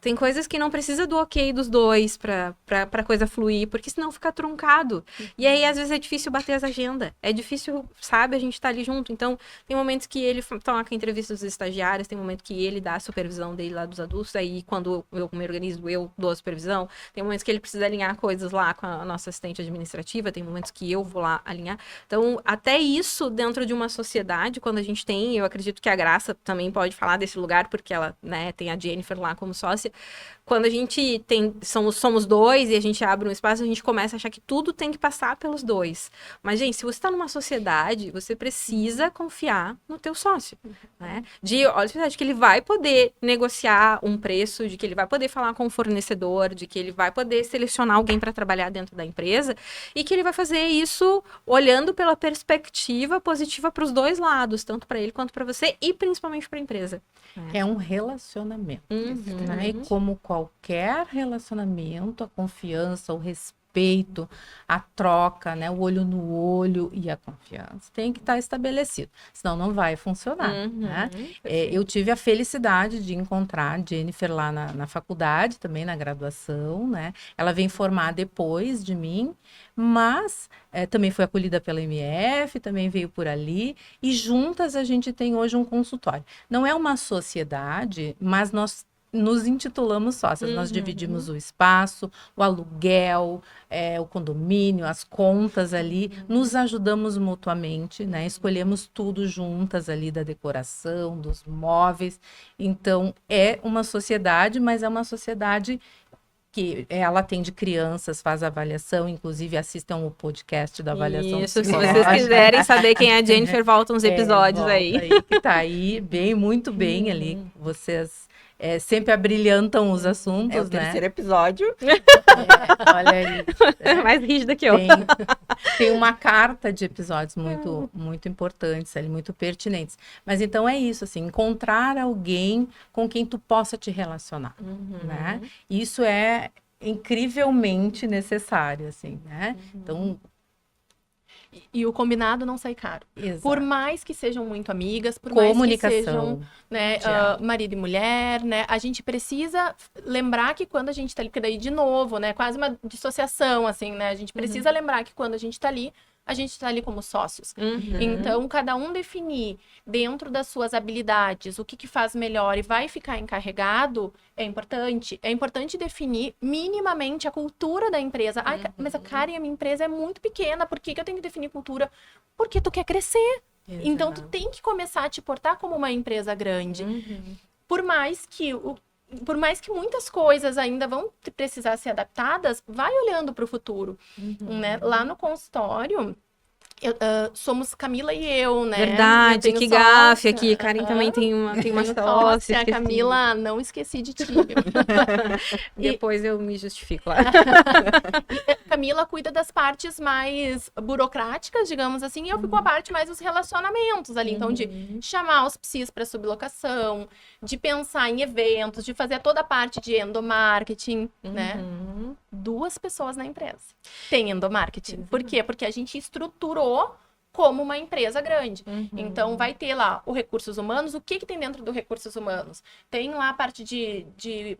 A: Tem coisas que não precisa do ok dos dois pra coisa fluir, porque senão fica truncado. E aí, às vezes, é difícil bater as agendas. É difícil, sabe, a gente tá ali junto. Então, tem momentos que ele toca a entrevista dos estagiários, tem momento que ele dá a supervisão dele lá dos adultos, aí quando eu me organizo, eu dou a supervisão. Tem momentos que ele precisa alinhar coisas lá com a nossa assistente administrativa, tem momentos que eu vou lá alinhar. Então, até isso, dentro de uma sociedade, quando a gente tem, eu acredito que a Graça também pode falar desse lugar, porque ela, né, tem a Jennifer lá como sócia. Quando a gente somos dois e a gente abre um espaço, a gente começa a achar que tudo tem que passar pelos dois. Mas, gente, se você está numa sociedade, você precisa confiar no teu sócio, né? Olha, de que ele vai poder negociar um preço, de que ele vai poder falar com o fornecedor, de que ele vai poder selecionar alguém para trabalhar dentro da empresa e que ele vai fazer isso olhando pela perspectiva positiva para os dois lados, tanto para ele quanto para você e principalmente para a empresa.
D: É um relacionamento. Né? E como qualquer relacionamento, a confiança, o respeito, a troca, né? O olho no olho e a confiança tem que estar estabelecido. Senão não vai funcionar. Né? Eu tive a felicidade de encontrar a Jennifer lá na faculdade, também na graduação. Né? Ela vem formar depois de mim, mas também foi acolhida pela MF, também veio por ali, e juntas a gente tem hoje um consultório. Não é uma sociedade, mas nós nos intitulamos sócias, nós dividimos o espaço, o aluguel, o condomínio, as contas ali, nos ajudamos mutuamente, né? Escolhemos tudo juntas ali, da decoração, dos móveis. Então, é uma sociedade, mas é uma sociedade que ela atende crianças, faz avaliação, inclusive assistam o podcast da avaliação
A: Isso, se vocês quiserem saber quem é a Jennifer, volta uns episódios
D: volta aí. Que tá aí, muito bem ali, vocês sempre abrilhantam os assuntos,
B: É o
D: né?
B: terceiro episódio.
D: Olha aí.
A: É mais rígida que eu.
D: Tem uma carta de episódios muito, muito importantes ali, muito pertinentes. Mas então é isso, assim, encontrar alguém com quem tu possa te relacionar, né? Isso é incrivelmente necessário, assim, né? Então,
C: E o combinado não sai caro.
D: exato.
C: Por mais que sejam muito amigas, por mais que
D: Comunicação.
C: sejam, né, marido e mulher, né? A gente precisa lembrar que quando a gente tá ali, porque daí, de novo, né? Quase uma dissociação, assim, né? A gente precisa lembrar que quando a gente tá ali, a gente tá ali como sócios. Então, cada um definir dentro das suas habilidades o que faz melhor e vai ficar encarregado é importante. É importante definir minimamente a cultura da empresa. Ai, mas a Karen, a minha empresa é muito pequena, por que eu tenho que definir cultura? Porque tu quer crescer. Então, tu tem que começar a te portar como uma empresa grande. Por mais que muitas coisas ainda vão precisar ser adaptadas, vai olhando para o futuro, né? Lá no consultório, somos Camila e eu, né?
A: Verdade,
C: Eu tenho
A: que
C: sócia.
A: gafe aqui. Karen também tem uma
C: Tenho
A: sócia.
C: sócia, a
A: esqueci.
C: Camila, não esqueci de ti.
A: Depois eu me justifico lá.
C: Camila cuida das partes mais burocráticas, digamos assim, e eu fico com a parte mais dos relacionamentos ali. Então, de chamar os psis para sublocação, de pensar em eventos, de fazer toda a parte de endomarketing, né? 2 pessoas na empresa tem endomarketing. Por quê? Porque a gente estruturou como uma empresa grande. Então, vai ter lá o recursos humanos. O que tem dentro do recursos humanos? Tem lá a parte de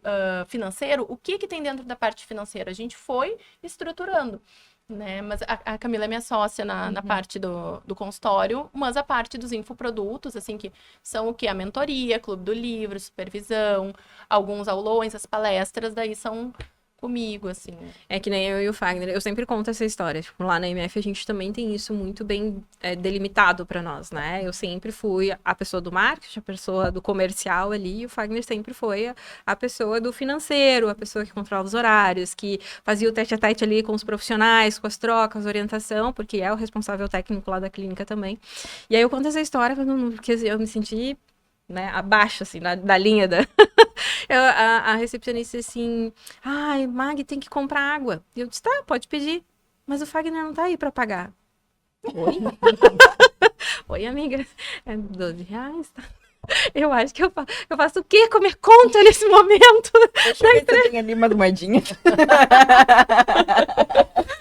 C: financeiro. O que tem dentro da parte financeira? A gente foi estruturando, né? Mas a Camila é minha sócia na parte do consultório, mas a parte dos infoprodutos, assim, que são o quê? A mentoria, clube do livro, supervisão, alguns aulões, as palestras, daí são comigo, assim.
A: É que nem eu e o Fagner, eu sempre conto essa história. Tipo, lá na MF a gente também tem isso muito bem delimitado pra nós, né? Eu sempre fui a pessoa do marketing, a pessoa do comercial ali, e o Fagner sempre foi a pessoa do financeiro, a pessoa que controla os horários, que fazia o tete-a-tete ali com os profissionais, com as trocas, orientação, porque é o responsável técnico lá da clínica também. E aí eu conto essa história porque eu me senti, né, abaixo, assim, da linha da... a recepcionista disse assim, ai, Mag, tem que comprar água. E eu disse, tá, pode pedir. Mas o Fagner não tá aí pra pagar. Oi? Oi, amiga. É 12 reais, tá? Eu acho que eu faço o quê? Comer conta nesse momento?
B: Deixa eu ver se tem ali umas moedinhas.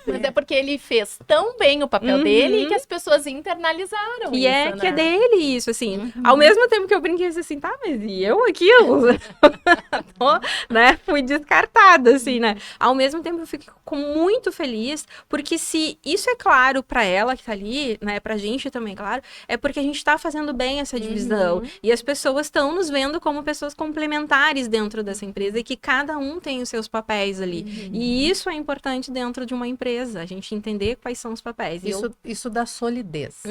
C: Mas é porque ele fez tão bem o papel dele que as pessoas internalizaram
A: Que
C: isso,
A: é
C: né?
A: que é dele isso, assim. Ao mesmo tempo que eu brinquei assim, tá, mas e eu aqui? Né? Fui descartada, assim, né? Ao mesmo tempo eu fico muito feliz, porque se isso é claro pra ela que tá ali, né, pra gente também, claro, é porque a gente tá fazendo bem essa divisão. E as pessoas estão nos vendo como pessoas complementares dentro dessa empresa e que cada um tem os seus papéis ali. E isso é importante dentro de uma empresa, a gente entender quais são os papéis. E
D: Isso dá solidez.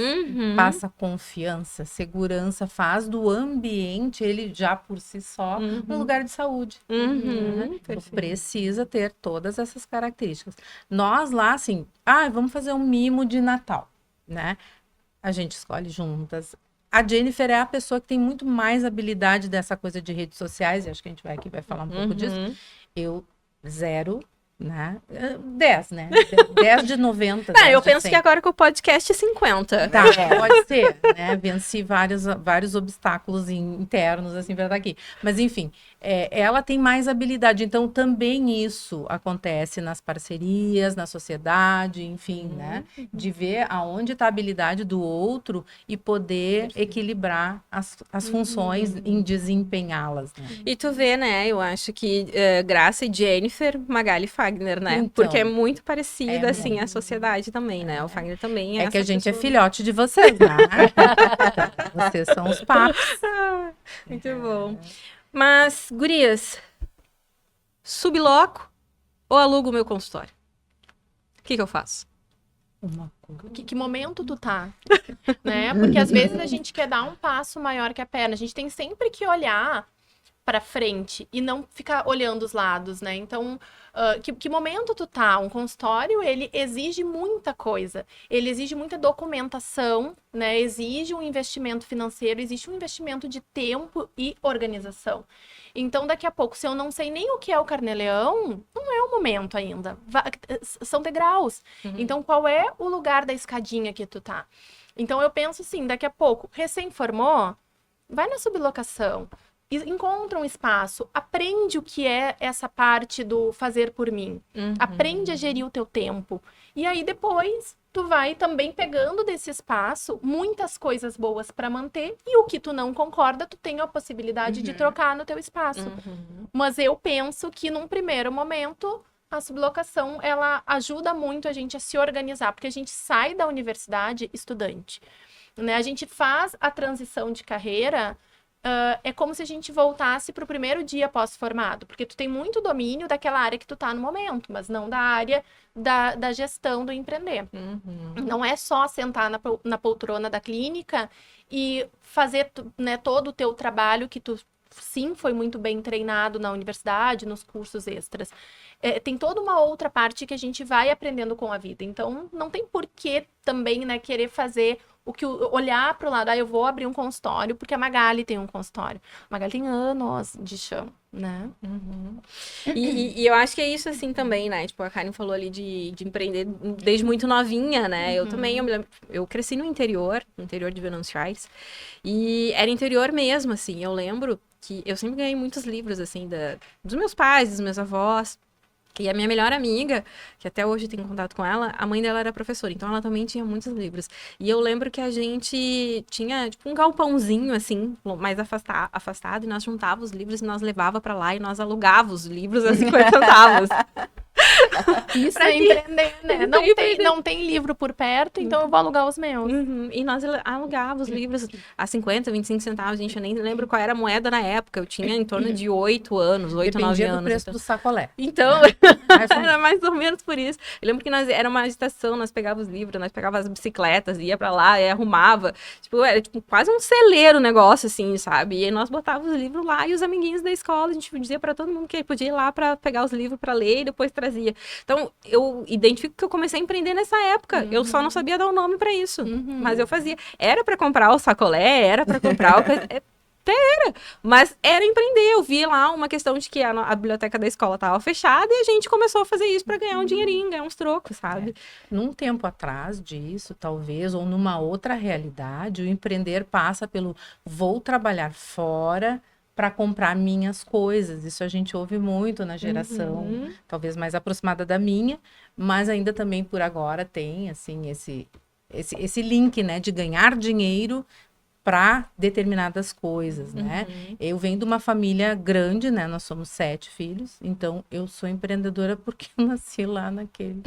D: Passa confiança, segurança, faz do ambiente, ele já por si só, um lugar de saúde. Tu precisa ter todas essas características. Nós lá, assim, vamos fazer um mimo de Natal, né? A gente escolhe juntas. A Jennifer é a pessoa que tem muito mais habilidade dessa coisa de redes sociais, e acho que a gente vai falar um pouco disso. Eu, 0, né? 10, né? 10 de 90.
A: eu penso que agora com o podcast é 50.
D: Tá, pode ser, né? Venci vários obstáculos internos, assim, para estar aqui. Mas, enfim, ela tem mais habilidade. Então, também isso acontece nas parcerias, na sociedade, enfim, né? De ver aonde está a habilidade do outro e poder equilibrar as funções em desempenhá-las, né?
A: E tu vê, né? Eu acho que Graça e Jennifer, Magali e Fagner, né?
D: Então,
A: porque é muito parecida, assim, a sociedade também, né? O Fagner também
D: É que a
A: essa
D: gente é
A: pessoa.
D: filhote de vocês, né? Vocês são os papos.
A: Muito bom. Mas, gurias, subloco ou alugo o meu consultório? O que eu faço?
C: Que momento tu tá, né? Porque às vezes a gente quer dar um passo maior que a perna. A gente tem sempre que olhar para frente e não ficar olhando os lados, né? Então, que momento tu tá? Um consultório, ele exige muita coisa. Ele exige muita documentação, né? Exige um investimento financeiro, existe um investimento de tempo e organização. Então, daqui a pouco, se eu não sei nem o que é o carnê-leão, não é o momento ainda. São degraus. Então, qual é o lugar da escadinha que tu tá? Então, eu penso assim, daqui a pouco, recém-formou, vai na sublocação, encontra um espaço, aprende o que é essa parte do fazer por mim. Aprende a gerir o teu tempo. E aí, depois, tu vai também pegando desse espaço muitas coisas boas para manter, e o que tu não concorda, tu tem a possibilidade de trocar no teu espaço. Mas eu penso que, num primeiro momento, a sublocação, ela ajuda muito a gente a se organizar, porque a gente sai da universidade estudante, né? A gente faz a transição de carreira, é como se a gente voltasse para o primeiro dia pós-formado, porque tu tem muito domínio daquela área que tu tá no momento, mas não da área da gestão do empreender. Não é só sentar na poltrona da clínica e fazer, né, todo o teu trabalho que tu, sim, foi muito bem treinado na universidade, nos cursos extras. Tem toda uma outra parte que a gente vai aprendendo com a vida. Então, não tem por que também, né, querer fazer olhar para o lado, eu vou abrir um consultório, porque a Magali tem um consultório. A Magali tem anos de chão, né?
A: E eu acho que é isso assim também, né? Tipo, a Karen falou ali de empreender desde muito novinha, né? Eu também, eu cresci no interior de Venâncio Aires, e era interior mesmo, assim. Eu lembro que eu sempre ganhei muitos livros, assim, dos meus pais, dos meus avós. E a minha melhor amiga, que até hoje eu tenho contato com ela, a mãe dela era professora, então ela também tinha muitos livros. E eu lembro que a gente tinha, tipo, um galpãozinho, assim, mais afastado, e nós juntávamos os livros e nós levava pra lá e nós alugávamos os livros a 50 centavos.
C: Isso é empreender, né? Não tem livro por perto, então eu vou alugar os meus.
A: E nós alugávamos os livros a 50, 25 centavos, gente, eu nem lembro qual era a moeda na época, eu tinha em torno de 8 anos, 8, 9 anos.
D: Dependia do preço do sacolé.
A: Então, era mais ou menos por isso. Eu lembro que era uma agitação, nós pegávamos os livros, nós pegávamos as bicicletas, ia pra lá, e arrumava. Tipo, era tipo, quase um celeiro o negócio, assim, sabe? E aí nós botávamos os livros lá e os amiguinhos da escola, a gente dizia pra todo mundo que podia ir lá pra pegar os livros pra ler e depois trazia. Então, eu identifico que eu comecei a empreender nessa época. Eu só não sabia dar o nome pra isso. Mas eu fazia. Era pra comprar o sacolé, era pra comprar o... Mas era empreender. Eu vi lá uma questão de que a biblioteca da escola estava fechada e a gente começou a fazer isso para ganhar um dinheirinho, ganhar uns trocos, sabe?
D: Num tempo atrás disso, talvez, ou numa outra realidade, o empreender passa pelo vou trabalhar fora para comprar minhas coisas. Isso a gente ouve muito na geração, talvez mais aproximada da minha, mas ainda também por agora tem assim esse link, né, de ganhar dinheiro para determinadas coisas, né? Eu venho de uma família grande, né? Nós somos 7 filhos, então eu sou empreendedora porque eu nasci lá naquele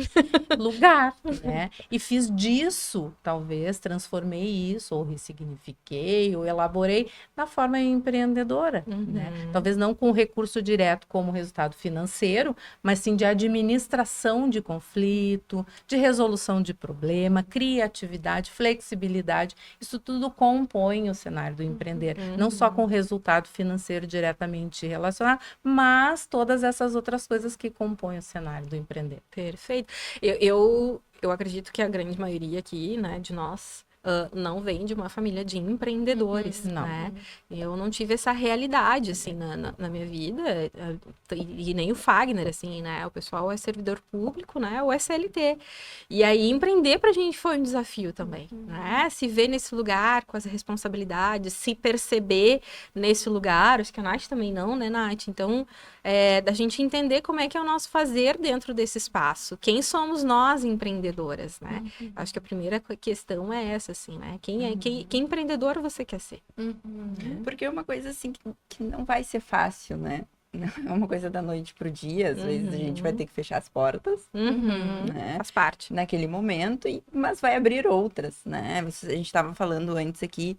D: lugar, né? E fiz disso, talvez, transformei isso, ou ressignifiquei, ou elaborei na forma empreendedora, né? Talvez não com recurso direto como resultado financeiro, mas sim de administração de conflito, de resolução de problema, criatividade, flexibilidade, isso tudo compõe o cenário do empreender, não só com o resultado financeiro diretamente relacionado, mas todas essas outras coisas que compõem o cenário do empreender.
A: Perfeito. Eu acredito que a grande maioria aqui, né, de nós, não vem de uma família de empreendedores, né? Eu não tive essa realidade, assim, na minha vida, e nem o Fagner, assim, né? O pessoal é servidor público, né? Ou é CLT. E aí, empreender pra gente foi um desafio também, né? Se ver nesse lugar, com as responsabilidades, se perceber nesse lugar, acho que a Nath também não, né, Nath? Então, da gente entender como é que é o nosso fazer dentro desse espaço. Quem somos nós, empreendedoras, né? Acho que a primeira questão é essa, assim, né? Que empreendedor você quer ser?
B: Porque é uma coisa, assim, que não vai ser fácil, né? Não é uma coisa da noite pro dia, às vezes a gente vai ter que fechar as portas, né?
A: Faz parte.
B: Naquele momento, mas vai abrir outras, né? A gente estava falando antes aqui,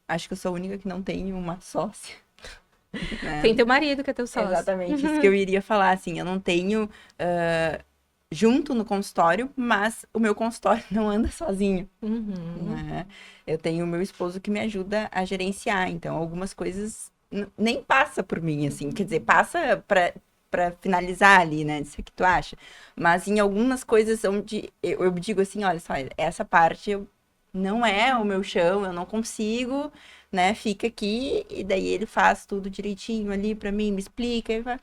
B: acho que eu sou a única que não tem uma sócia. Né?
A: Tem teu marido que é teu sócio.
B: Exatamente, isso que eu iria falar, assim, eu não tenho junto no consultório, mas o meu consultório não anda sozinho, né? Eu tenho o meu esposo que me ajuda a gerenciar, então algumas coisas, nem passa por mim, assim. Quer dizer, passa pra finalizar ali, né? Isso que tu acha. Mas em algumas coisas onde eu digo assim, olha só, essa parte não é o meu chão, eu não consigo, né? Fica aqui, e daí ele faz tudo direitinho ali pra mim, me explica, e vai.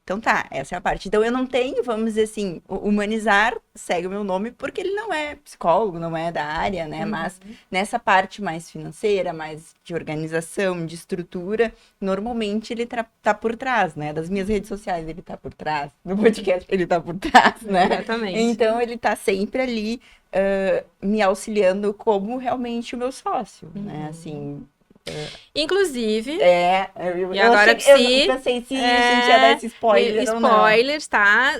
B: Então tá, essa é a parte. Então eu não tenho, vamos dizer assim, humanizar segue o meu nome porque ele não é psicólogo, não é da área, né? Mas nessa parte mais financeira, mais de organização, de estrutura, normalmente ele tá por trás, né? Das minhas redes sociais ele tá por trás, no podcast ele tá por trás, né?
A: Exatamente.
B: Então ele tá sempre ali me auxiliando como realmente o meu sócio, né? Assim,
A: Inclusive,
B: e
A: agora
B: eu pensei se a gente ia dar esse spoiler ou não.
A: spoilers, tá?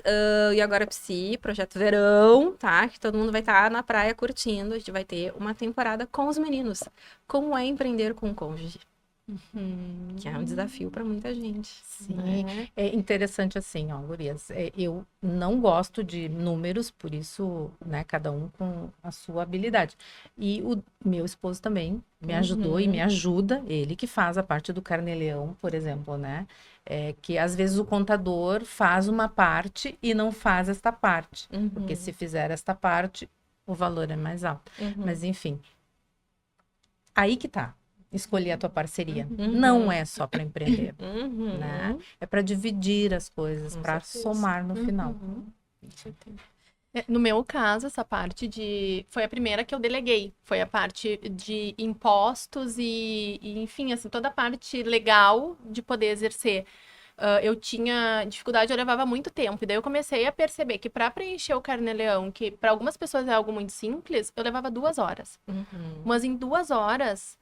A: E agora Psi, Projeto Verão, tá? Que todo mundo vai estar na praia curtindo. A gente vai ter uma temporada com os meninos. Como é empreender com o cônjuge? Que é um desafio para muita gente.
D: Sim,
A: né?
D: é interessante assim, ó, gurias, eu não gosto de números, por isso, né, cada um com a sua habilidade. E o meu esposo também me ajudou e me ajuda, ele que faz a parte do carnê-leão, por exemplo, né, que às vezes o contador faz uma parte e não faz esta parte, porque se fizer esta parte, o valor é mais alto. Mas enfim, aí que tá. Escolher a tua parceria. Não é só para empreender, né? É para dividir as coisas, para somar no final.
C: No meu caso, essa parte foi a primeira que eu deleguei. Foi a parte de impostos e enfim, assim, toda a parte legal de poder exercer. Eu tinha dificuldade, eu levava muito tempo. E daí eu comecei a perceber que para preencher o carnê-leão, que para algumas pessoas é algo muito simples, eu levava 2 horas. Mas em 2 horas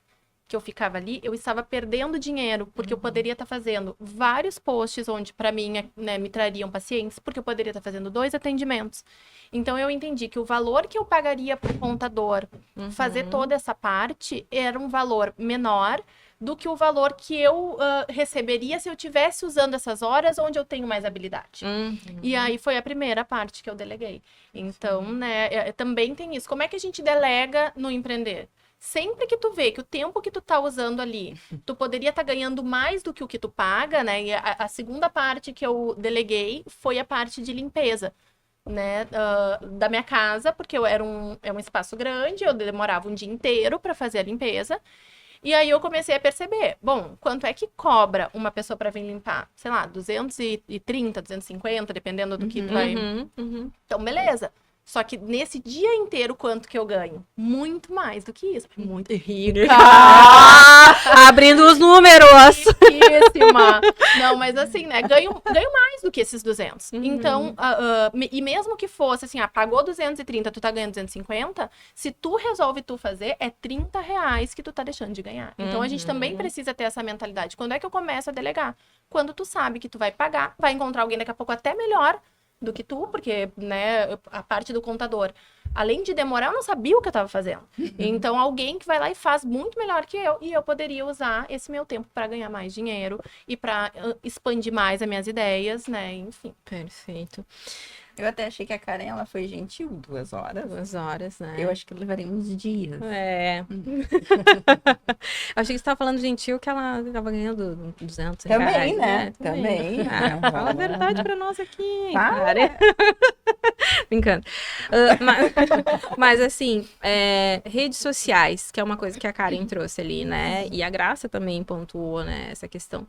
C: que eu ficava ali, eu estava perdendo dinheiro, porque eu poderia estar fazendo vários posts onde, para mim, né, me trariam pacientes, porque eu poderia estar fazendo 2 atendimentos. Então, eu entendi que o valor que eu pagaria para o contador fazer toda essa parte era um valor menor do que o valor que eu receberia se eu estivesse usando essas horas onde eu tenho mais habilidade. E aí foi a primeira parte que eu deleguei. Então, né, também tem isso. Como é que a gente delega no empreender? Sempre que tu vê que o tempo que tu tá usando ali, tu poderia estar ganhando mais do que o que tu paga, né? E a segunda parte que eu deleguei foi a parte de limpeza, né? Da minha casa, porque é um espaço grande, eu demorava um dia inteiro para fazer a limpeza. E aí eu comecei a perceber, bom, quanto é que cobra uma pessoa para vir limpar? Sei lá, 230, 250, dependendo do que tu vai... Então, beleza. Só que nesse dia inteiro, quanto que eu ganho? Muito mais do que isso. Muito rica!
A: Abrindo os números!
C: Riquíssima! Não, mas assim, né? Ganho mais do que esses 200. Então, e mesmo que fosse assim, pagou 230, tu tá ganhando 250, se tu resolve tu fazer, é 30 reais que tu tá deixando de ganhar. Então, a gente também precisa ter essa mentalidade. Quando é que eu começo a delegar? Quando tu sabe que tu vai pagar, vai encontrar alguém daqui a pouco até melhor do que tu, porque, né, a parte do contador, além de demorar, eu não sabia o que eu estava fazendo. Então, alguém que vai lá e faz muito melhor que eu, e eu poderia usar esse meu tempo para ganhar mais dinheiro e para expandir mais as minhas ideias, né, enfim.
A: Perfeito.
B: Eu até achei que a Karen, ela foi gentil 2 horas.
A: 2 horas, né?
B: Eu acho que levaria uns dias.
A: Eu achei que você tava falando gentil que ela tava ganhando 200
B: Também,
A: reais.
B: né? Também.
A: Fala a verdade pra nós aqui,
B: Fala.
A: cara. Brincando. Mas assim, redes sociais, que é uma coisa que a Karen trouxe ali, né? E a Graça também pontuou, né, essa questão.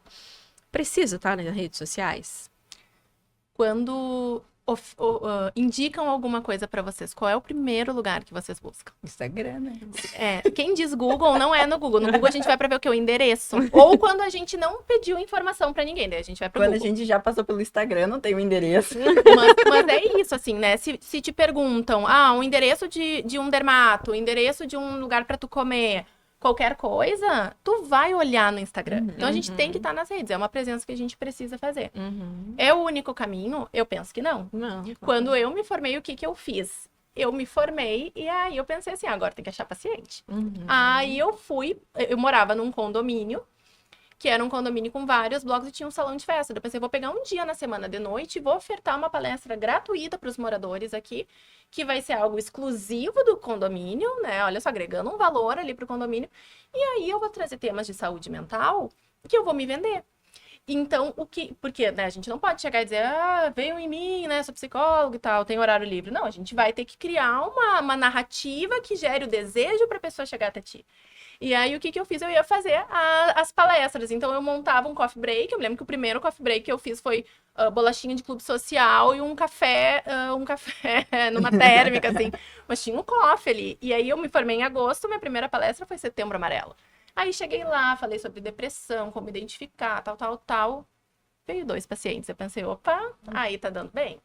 A: Preciso estar nas redes sociais?
C: Quando indicam alguma coisa para vocês, qual é o primeiro lugar que vocês buscam?
B: Instagram, né?
C: Quem diz Google não é no Google. No Google a gente vai para ver o que? O endereço. Ou quando a gente não pediu informação para ninguém, daí a gente vai pro Google.
B: Quando a gente já passou pelo Instagram, não tem o endereço.
C: Mas é isso, assim, né? Se te perguntam, o endereço de um dermato, o endereço de um lugar para tu comer, qualquer coisa, tu vai olhar no Instagram. Então, a gente tem que estar nas redes. É uma presença que a gente precisa fazer. É o único caminho? Eu penso que não. Quando eu me formei, o que eu fiz? Eu me formei e aí eu pensei assim, agora tem que achar paciente. Aí eu morava num condomínio, que era um condomínio com vários blocos e tinha um salão de festa. Eu pensei, vou pegar um dia na semana de noite e vou ofertar uma palestra gratuita para os moradores aqui, que vai ser algo exclusivo do condomínio, né? Olha só, agregando um valor ali para o condomínio. E aí eu vou trazer temas de saúde mental que eu vou me vender. Então, porque, né, a gente não pode chegar e dizer, veio em mim, né, sou psicólogo e tal, tenho horário livre. Não, a gente vai ter que criar uma narrativa que gere o desejo para a pessoa chegar até ti. E aí, o que eu fiz? Eu ia fazer as palestras. Então, eu montava um coffee break. Eu me lembro que o primeiro coffee break que eu fiz foi bolachinha de clube social e um café numa térmica, assim. Mas tinha um coffee ali. E aí, eu me formei em agosto, minha primeira palestra foi Setembro Amarelo. Aí, cheguei lá, falei sobre depressão, como identificar, tal. Veio 2 pacientes. Eu pensei, opa, aí tá dando bem.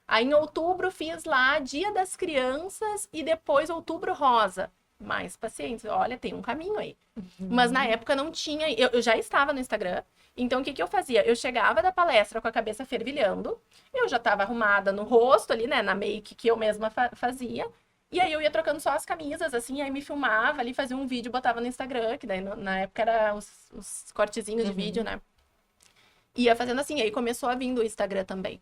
C: Aí, em outubro, fiz lá Dia das Crianças e depois Outubro Rosa. Mais pacientes. Olha, tem um caminho aí. Mas na época não tinha. Eu já estava no Instagram. Então, o que eu fazia? Eu chegava da palestra com a cabeça fervilhando. Eu já estava arrumada no rosto ali, né? Na make que eu mesma fazia. E aí eu ia trocando só as camisas, assim. Aí me filmava ali, fazia um vídeo, botava no Instagram. Que daí na época era os cortezinhos de vídeo, né? Ia fazendo assim. Aí começou a vir do Instagram também.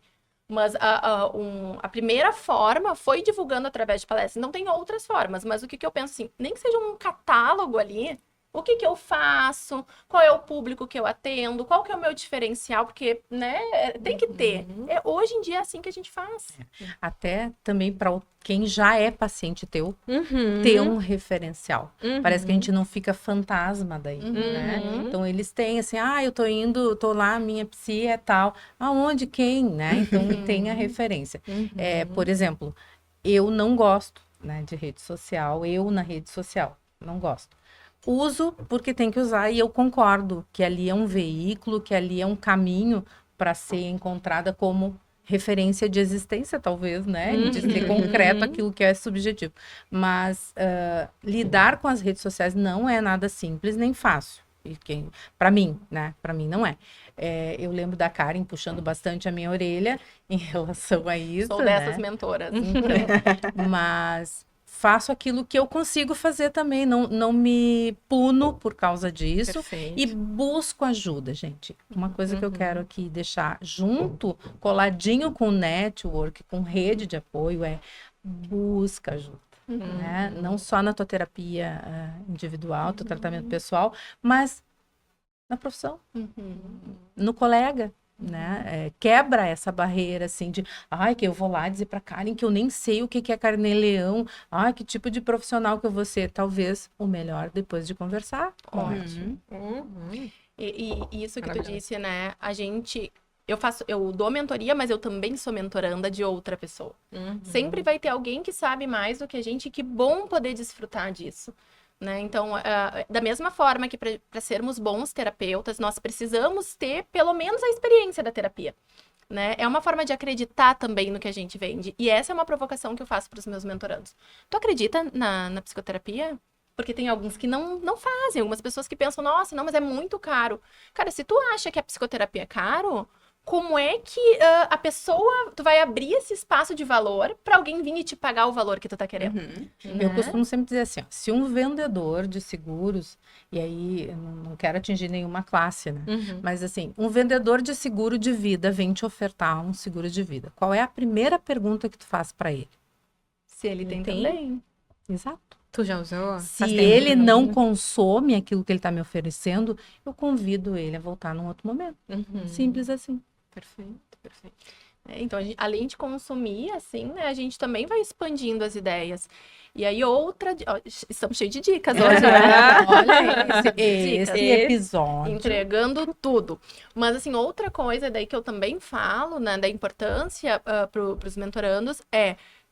C: Mas a primeira forma foi divulgando através de palestras. Não tem outras formas, mas o que eu penso assim, nem que seja um catálogo ali, o que eu faço, qual é o público que eu atendo, qual que é o meu diferencial, porque, né, tem que ter. Hoje em dia é assim que a gente faz.
D: Até também para quem já é paciente teu, ter um referencial. Parece que a gente não fica fantasma daí, né? Então, eles têm assim, eu tô lá, minha psi é tal. Aonde, quem, né? Então, tem a referência. Por exemplo, eu não gosto, né, de rede social. Eu, na rede social, não gosto. Uso porque tem que usar e eu concordo que ali é um veículo, que ali é um caminho para ser encontrada como referência de existência, talvez, né? De ser concreto aquilo que é subjetivo. Mas lidar com as redes sociais não é nada simples nem fácil. Para mim, né? Para mim não é. Eu lembro da Karen puxando bastante a minha orelha em relação a isso.
C: Sou dessas mentoras.
D: Então, mas faço aquilo que eu consigo fazer também, não me puno por causa disso.
C: Perfeito.
D: E busco ajuda, gente. Uma coisa que eu quero aqui deixar junto, coladinho com o network, com rede de apoio, busca ajuda. Né? Não só na tua terapia individual, teu tratamento pessoal, mas na profissão, no colega. Né? Quebra essa barreira assim de que eu vou lá dizer pra Karen que eu nem sei o que é carnê-leão, que tipo de profissional que eu vou ser, talvez o melhor depois de conversar com ela.
C: E isso que tu disse, né? Eu dou mentoria, mas eu também sou mentoranda de outra pessoa. Sempre vai ter alguém que sabe mais do que a gente, e que bom poder desfrutar disso. Né? Então, da mesma forma que para sermos bons terapeutas, nós precisamos ter pelo menos a experiência da terapia. Né? É uma forma de acreditar também no que a gente vende. E essa é uma provocação que eu faço para os meus mentorandos. Tu acredita na psicoterapia? Porque tem alguns que não fazem. Algumas pessoas que pensam, nossa, não, mas é muito caro. Cara, se tu acha que a psicoterapia é caro, como é que a pessoa, tu vai abrir esse espaço de valor para alguém vir e te pagar o valor que tu tá querendo?
D: Eu costumo sempre dizer assim, se um vendedor de seguros, e aí eu não quero atingir nenhuma classe, né? Mas assim, um vendedor de seguro de vida vem te ofertar um seguro de vida. Qual é a primeira pergunta que tu faz para ele?
C: Se ele tem também.
D: Exato.
A: Tu já usou?
D: Se ele não consome aquilo que ele tá me oferecendo, eu convido ele a voltar num outro momento. Simples assim.
C: Perfeito. Então, além de consumir, assim, né, a gente também vai expandindo as ideias. E aí, estamos cheios de dicas hoje, né?
D: Olha esse episódio.
C: Entregando tudo. Mas, assim, outra coisa daí que eu também falo, né, da importância para os mentorandos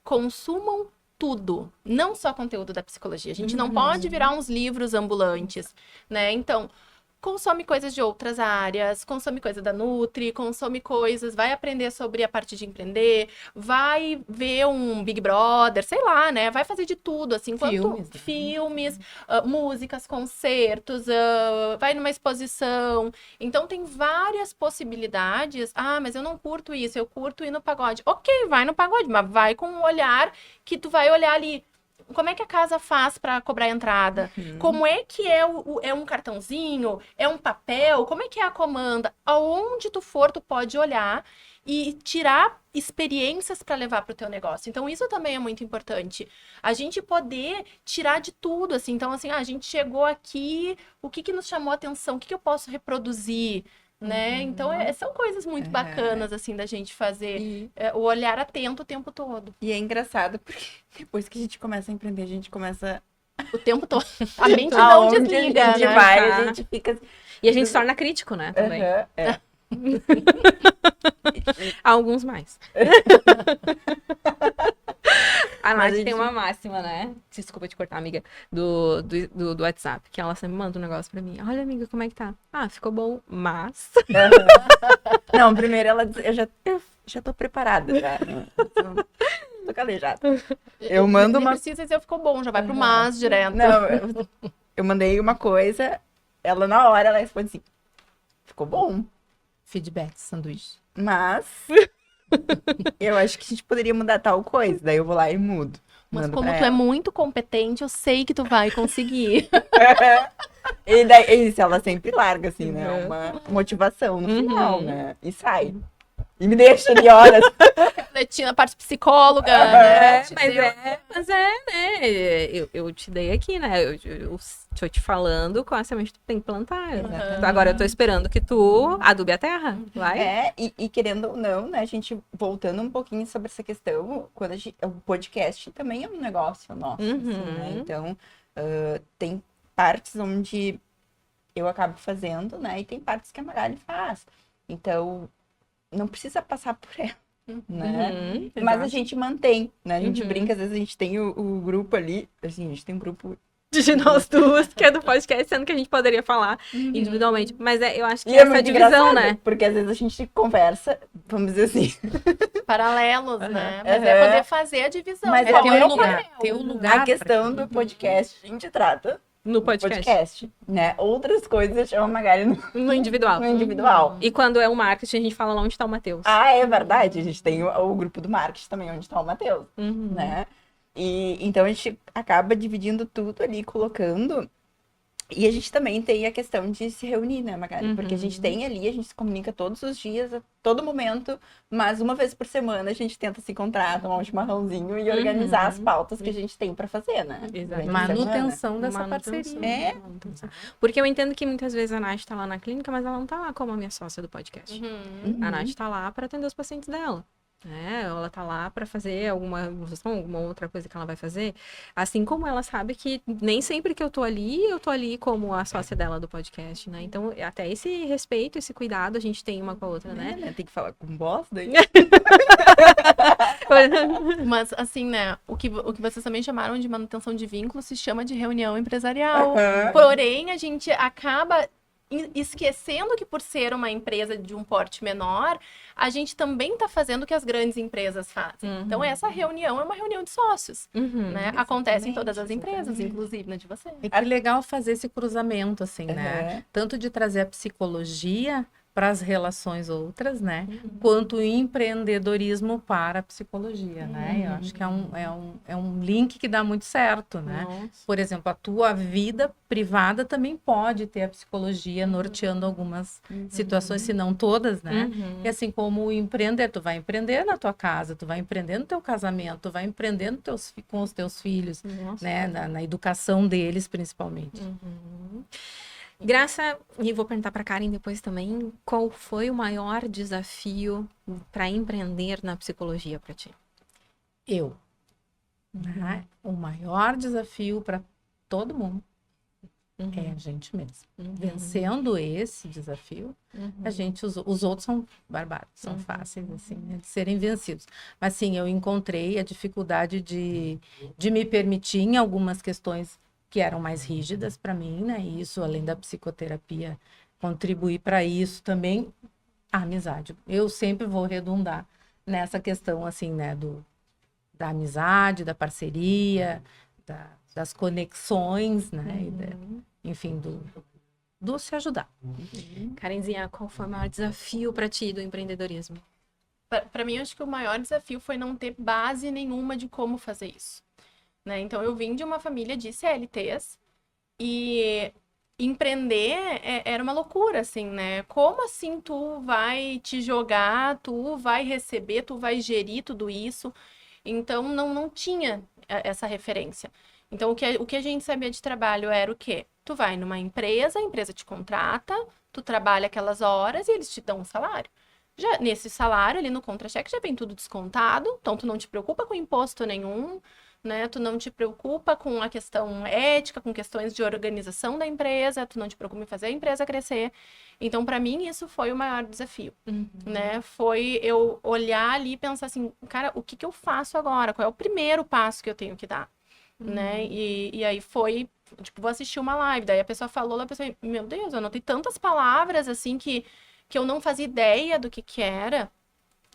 C: consumam tudo, não só conteúdo da psicologia. A gente não pode virar uns livros ambulantes, né? Então, consome coisas de outras áreas, consome coisa da Nutri, consome coisas, vai aprender sobre a parte de empreender, vai ver um Big Brother, sei lá, né? Vai fazer de tudo, assim, filmes, músicas, concertos, vai numa exposição. Então, tem várias possibilidades. Mas eu não curto isso, eu curto ir no pagode. Ok, vai no pagode, mas vai com um olhar que tu vai olhar ali. como é que a casa faz para cobrar a entrada? Como é que é um cartãozinho? É um papel? Como é que é a comanda? Aonde tu for, tu pode olhar e tirar experiências para levar para o teu negócio. Então, isso também é muito importante. A gente poder tirar de tudo, assim. Então, assim, a gente chegou aqui, o que nos chamou a atenção? O que eu posso reproduzir? Né? Então, são coisas muito bacanas, assim, da gente fazer. O olhar atento o tempo todo.
B: E é engraçado porque depois que a gente começa a empreender, a gente começa...
C: O tempo todo. A mente não desliga,
B: a gente
C: né?
B: vai, a gente fica...
A: E a gente se torna crítico, né? Também. Alguns mais. A Nath tem uma máxima, né? Desculpa te cortar, amiga. Do WhatsApp. Que ela sempre manda um negócio pra mim. Olha, amiga, como é que tá? Ah, ficou bom, mas...
B: Não, primeiro ela diz, eu já tô preparada. Já. Tô calejada. Eu mando
C: Nem
B: uma...
C: precisa dizer ficou bom, já vai pro mas direto.
B: Não, eu mandei uma coisa, ela na hora, ela responde assim, ficou bom,
D: Feedback, sanduíche.
B: mas eu acho que a gente poderia mudar tal coisa. Daí eu vou lá e mudo.
C: Mas
B: Mando
C: como
B: pra
C: tu é
B: ela.
C: muito competente, eu sei que tu vai conseguir.
B: E daí, isso, ela sempre larga, assim, né? Uma motivação no final, né? E sai. E me deixa ali horas.
C: Refletindo a parte psicóloga, né?
A: Mas né? Eu te dei aqui, né? Eu tô te falando qual a semente tu tem que plantar. Então, agora eu tô esperando que tu adube a terra. Vai.
B: E querendo ou não, né? A gente voltando um pouquinho sobre essa questão, quando o podcast também é um negócio nosso, assim, né? Então, tem partes onde eu acabo fazendo, né? E tem partes que a Magali faz. Então, não precisa passar por ela, né? Mas a gente mantém, né? A gente brinca, às vezes a gente tem o grupo ali, assim, a gente tem um grupo
A: De nós duas, que é do podcast, sendo que a gente poderia falar individualmente. Mas eu acho que
B: e é
A: essa
B: muito
A: divisão,
B: engraçado,
A: né?
B: porque às vezes a gente conversa, vamos dizer assim.
C: Paralelos, né? Mas é poder fazer a divisão.
B: Mas
C: Qual
B: ter
C: é
B: um
C: o
B: lugar,
C: papel?
D: ter um lugar.
B: A questão do podcast, a gente trata
A: No
B: no
A: podcast.
B: podcast, né? Outras coisas chama a Magali
A: No individual.
B: no individual.
A: E quando é o marketing, a gente fala lá onde tá o Matheus.
B: Ah, é verdade. A gente tem o grupo do marketing também, onde está o Matheus, né? E então a gente acaba dividindo tudo ali, colocando. E a gente também tem a questão de se reunir, né, Magali? Porque a gente tem ali, a gente se comunica todos os dias, a todo momento, mas uma vez por semana a gente tenta se encontrar, tomar um chimarrãozinho e organizar as pautas que a gente tem pra fazer, né?
A: Exato.
D: Manutenção dessa
A: Manutenção.
D: parceria.
A: Manutenção. Porque eu entendo que muitas vezes a Nath tá lá na clínica, mas ela não tá lá como a minha sócia do podcast. A Nath tá lá pra atender os pacientes dela. Ela tá lá pra fazer alguma outra coisa que ela vai fazer. Assim como ela sabe que nem sempre que eu tô ali como a sócia dela do podcast, né? Então, até esse respeito, esse cuidado a gente tem uma com a outra, né?
B: Tem que falar com o boss daí.
C: Mas, assim, né? O que vocês também chamaram de manutenção de vínculo se chama de reunião empresarial. Porém, a gente acaba esquecendo que por ser uma empresa de um porte menor, a gente também está fazendo o que as grandes empresas fazem. Então, essa reunião é uma reunião de sócios, né? Acontece em todas as empresas, inclusive na de vocês.
D: É que legal fazer esse cruzamento, assim, né? Tanto de trazer a psicologia para as relações outras, né? Quanto o empreendedorismo para a psicologia, né? Eu acho que é um link que dá muito certo, né?
A: Nossa.
D: Por exemplo, a tua vida privada também pode ter a psicologia norteando algumas situações, se não todas, né? E assim como o empreender, tu vai empreender na tua casa, tu vai empreender no teu casamento, tu vai empreender com os teus filhos, né? Na educação deles, principalmente.
A: Graça, e vou perguntar para Karen depois também, qual foi o maior desafio para empreender na psicologia para ti?
D: Né? O maior desafio para todo mundo é a gente mesmo. Vencendo esse desafio, a gente, os outros são barbados, são fáceis assim, né, de serem vencidos. Mas sim, eu encontrei a dificuldade de me permitir em algumas questões que eram mais rígidas para mim, né? E isso, além da psicoterapia, contribuir para isso também, a amizade. Eu sempre vou redundar nessa questão, assim, né? Da amizade, da parceria, das conexões, né? Enfim, do se ajudar.
A: Karenzinha, qual foi o maior desafio para ti do empreendedorismo?
C: Para mim, acho que o maior desafio foi não ter base nenhuma de como fazer isso. né? Então, eu vim de uma família de CLTs e empreender era uma loucura, assim, né? Como assim tu vai te jogar, tu vai receber, tu vai gerir tudo isso? Então, não tinha essa referência. Então, o que a gente sabia de trabalho era o quê? Tu vai numa empresa, a empresa te contrata, tu trabalha aquelas horas e eles te dão um salário. Já nesse salário, ali no contra-cheque, já vem tudo descontado, então tu não te preocupa com imposto nenhum, né? Tu não te preocupa com a questão ética, com questões de organização da empresa, tu não te preocupa em fazer a empresa crescer. Então, para mim, isso foi o maior desafio, né? Foi eu olhar ali e pensar assim, cara, o que que eu faço agora? Qual é o primeiro passo que eu tenho que dar? Né? E aí foi, tipo, vou assistir uma live, daí a pessoa falou, a pessoa, meu Deus, eu anotei tantas palavras, assim, que eu não fazia ideia do que era.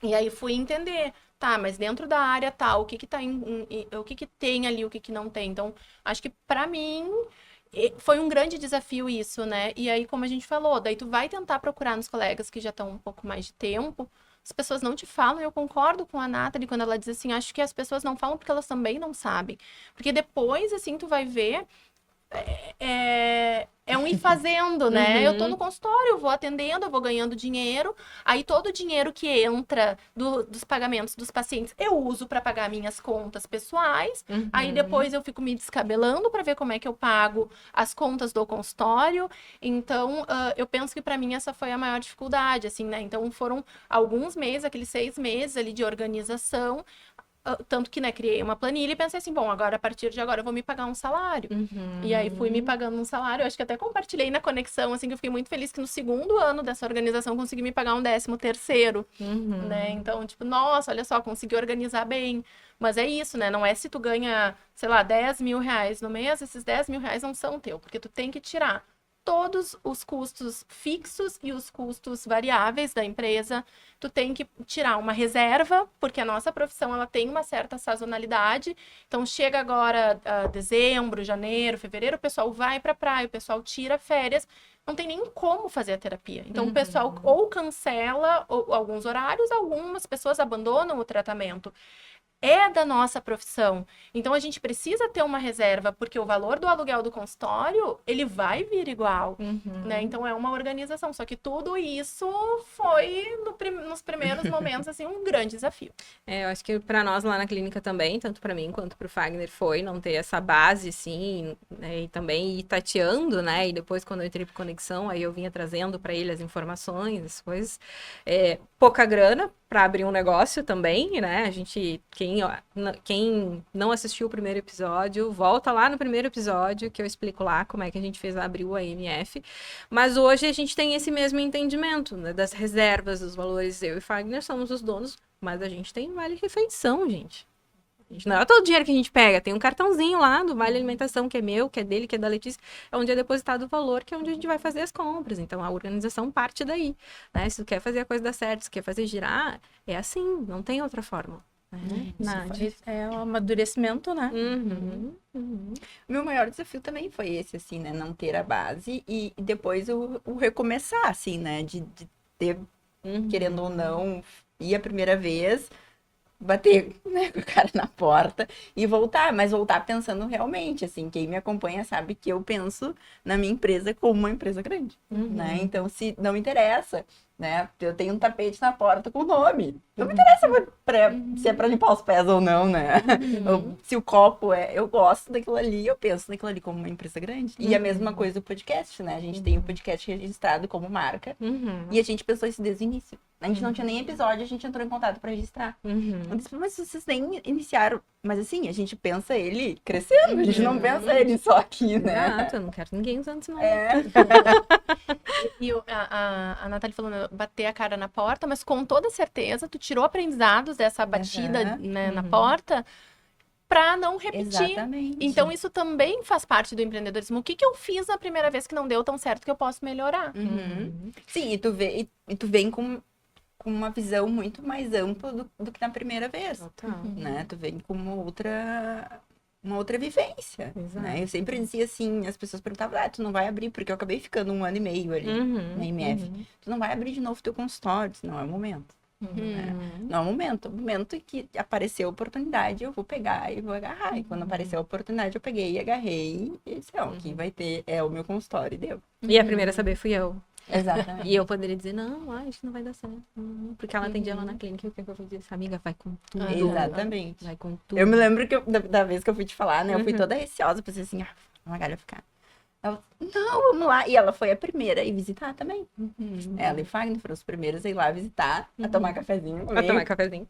C: E aí fui entender, tá, mas dentro da área tal, o que que tá o que que tem ali, o que que não tem. Então, acho que pra mim foi um grande desafio isso, né? E aí, como a gente falou, daí tu vai tentar procurar nos colegas que já estão um pouco mais de tempo, as pessoas não te falam, eu concordo com a Nathalie quando ela diz assim, acho que as pessoas não falam porque elas também não sabem. Porque depois, assim, tu vai ver é um ir fazendo, né? Eu tô no consultório, eu vou atendendo, eu vou ganhando dinheiro. Aí todo o dinheiro que entra dos pagamentos dos pacientes, eu uso para pagar minhas contas pessoais. Aí depois eu fico me descabelando para ver como é que eu pago as contas do consultório. Então, eu penso que para mim essa foi a maior dificuldade, assim, né? Então foram alguns meses, aqueles 6 meses ali de organização. Tanto que, né, criei uma planilha e pensei assim, bom, agora, a partir de agora, eu vou me pagar um salário. E aí, fui me pagando um salário. Eu acho que até compartilhei na conexão, assim, que eu fiquei muito feliz que no segundo ano dessa organização, consegui me pagar um 13º, né? Então, tipo, nossa, olha só, consegui organizar bem. Mas é isso, né? Não é se tu ganha, sei lá, 10 mil reais no mês, esses 10 mil reais não são teu, porque tu tem que tirar todos os custos fixos e os custos variáveis da empresa. Tu tem que tirar uma reserva, porque a nossa profissão ela tem uma certa sazonalidade. Então, chega agora dezembro, janeiro, fevereiro, o pessoal vai para a praia, o pessoal tira férias, não tem nem como fazer a terapia. Então, o pessoal ou cancela alguns horários, algumas pessoas abandonam o tratamento. É da nossa profissão. Então, a gente precisa ter uma reserva, porque o valor do aluguel do consultório, ele vai vir igual, né? Então, é uma organização. Só que tudo isso foi, nos primeiros momentos, assim, um grande desafio.
A: Eu acho que para nós lá na clínica também, tanto para mim quanto para o Fagner, foi não ter essa base, sim, né? E também ir tateando, né? E depois, quando eu entrei por conexão, aí eu vinha trazendo para ele as informações, as coisas. Pouca grana para abrir um negócio também, né? A gente, quem não assistiu o primeiro episódio, volta lá no primeiro episódio que eu explico lá como é que a gente fez abrir o AMF. Mas hoje a gente tem esse mesmo entendimento, né? Das reservas, dos valores. Eu e Fagner somos os donos, mas a gente tem vale-refeição, gente. Não é todo o dinheiro que a gente pega, tem um cartãozinho lá do Vale Alimentação, que é meu, que é dele, que é da Letícia, é onde é depositado o valor, que é onde a gente vai fazer as compras. Então, a organização parte daí, né? Se tu quer fazer a coisa dar certo, se tu quer fazer girar, é assim, não tem outra forma.
D: É um amadurecimento, né?
B: Meu maior desafio também foi esse, assim, né? Não ter a base e depois o recomeçar, assim, né? De ter, querendo ou não, ir a primeira vez, bater, né, com a cara na porta e voltar, mas voltar pensando realmente, assim, quem me acompanha sabe que eu penso na minha empresa como uma empresa grande, né? Então, se não me interessa, né, eu tenho um tapete na porta com o nome, não me interessa se é pra limpar os pés ou não, né? Ou se o copo eu gosto daquilo ali, eu penso naquilo ali como uma empresa grande. E a mesma coisa o podcast, né? A gente tem o podcast registrado como marca e a gente pensou isso desde o início. A gente não tinha nem episódio, a gente entrou em contato pra registrar. Eu disse, mas vocês nem iniciaram. Mas assim, a gente pensa ele crescendo, a gente não pensa ele só aqui, né?
A: Exato, eu não quero ninguém usando esse nome.
C: E a Nathalie falando, bater a cara na porta, mas com toda certeza, tu tirou aprendizados dessa batida, né, na porta, para não repetir.
B: Exatamente.
C: Então, isso também faz parte do empreendedorismo. O que eu fiz na primeira vez que não deu tão certo que eu posso melhorar?
B: Sim, e tu vem com uma visão muito mais ampla do que na primeira vez, né? Tu vem com uma outra vivência, né? Eu sempre dizia assim, as pessoas perguntavam, tu não vai abrir, porque eu acabei ficando 1 ano e meio ali na IMF. Tu não vai abrir de novo teu consultório, não é o momento. Né? Não é o momento em que apareceu a oportunidade, eu vou pegar e vou agarrar. E quando apareceu a oportunidade, eu peguei e agarrei. E disse, quem vai ter é o meu consultório, e deu.
A: E a primeira a saber fui eu.
B: Exatamente.
A: E eu poderia dizer, não, acho que não vai dar certo. Porque ela atendia lá na clínica, e o que eu disse? Amiga, vai com tudo.
B: Exatamente.
A: Vai com tudo.
B: Eu me lembro que da vez que eu fui te falar, né? Eu fui toda receosa, pensei assim, a Magali vai ficar. Ela, não, vamos lá. E ela foi a primeira a ir visitar também. Ela e Fagner foram os primeiros a ir lá visitar, a tomar cafezinho comigo.
A: A tomar cafezinho.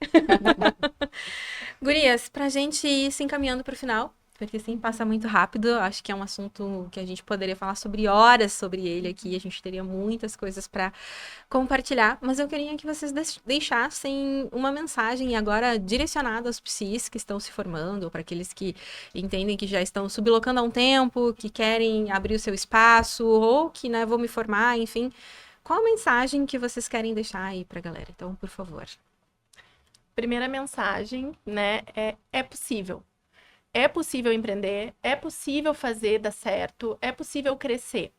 A: Gurias, pra gente ir se encaminhando pro final, porque sim, passa muito rápido. Acho que é um assunto que a gente poderia falar sobre horas sobre ele aqui. A gente teria muitas coisas para compartilhar. Mas eu queria que vocês deixassem uma mensagem agora direcionada aos psis que estão se formando, ou para aqueles que entendem que já estão sublocando há um tempo, que querem abrir o seu espaço, ou que, né, vou me formar, enfim. Qual a mensagem que vocês querem deixar aí pra galera? Então, por favor.
C: Primeira mensagem, né, é possível. É possível empreender, é possível fazer dar certo, é possível crescer.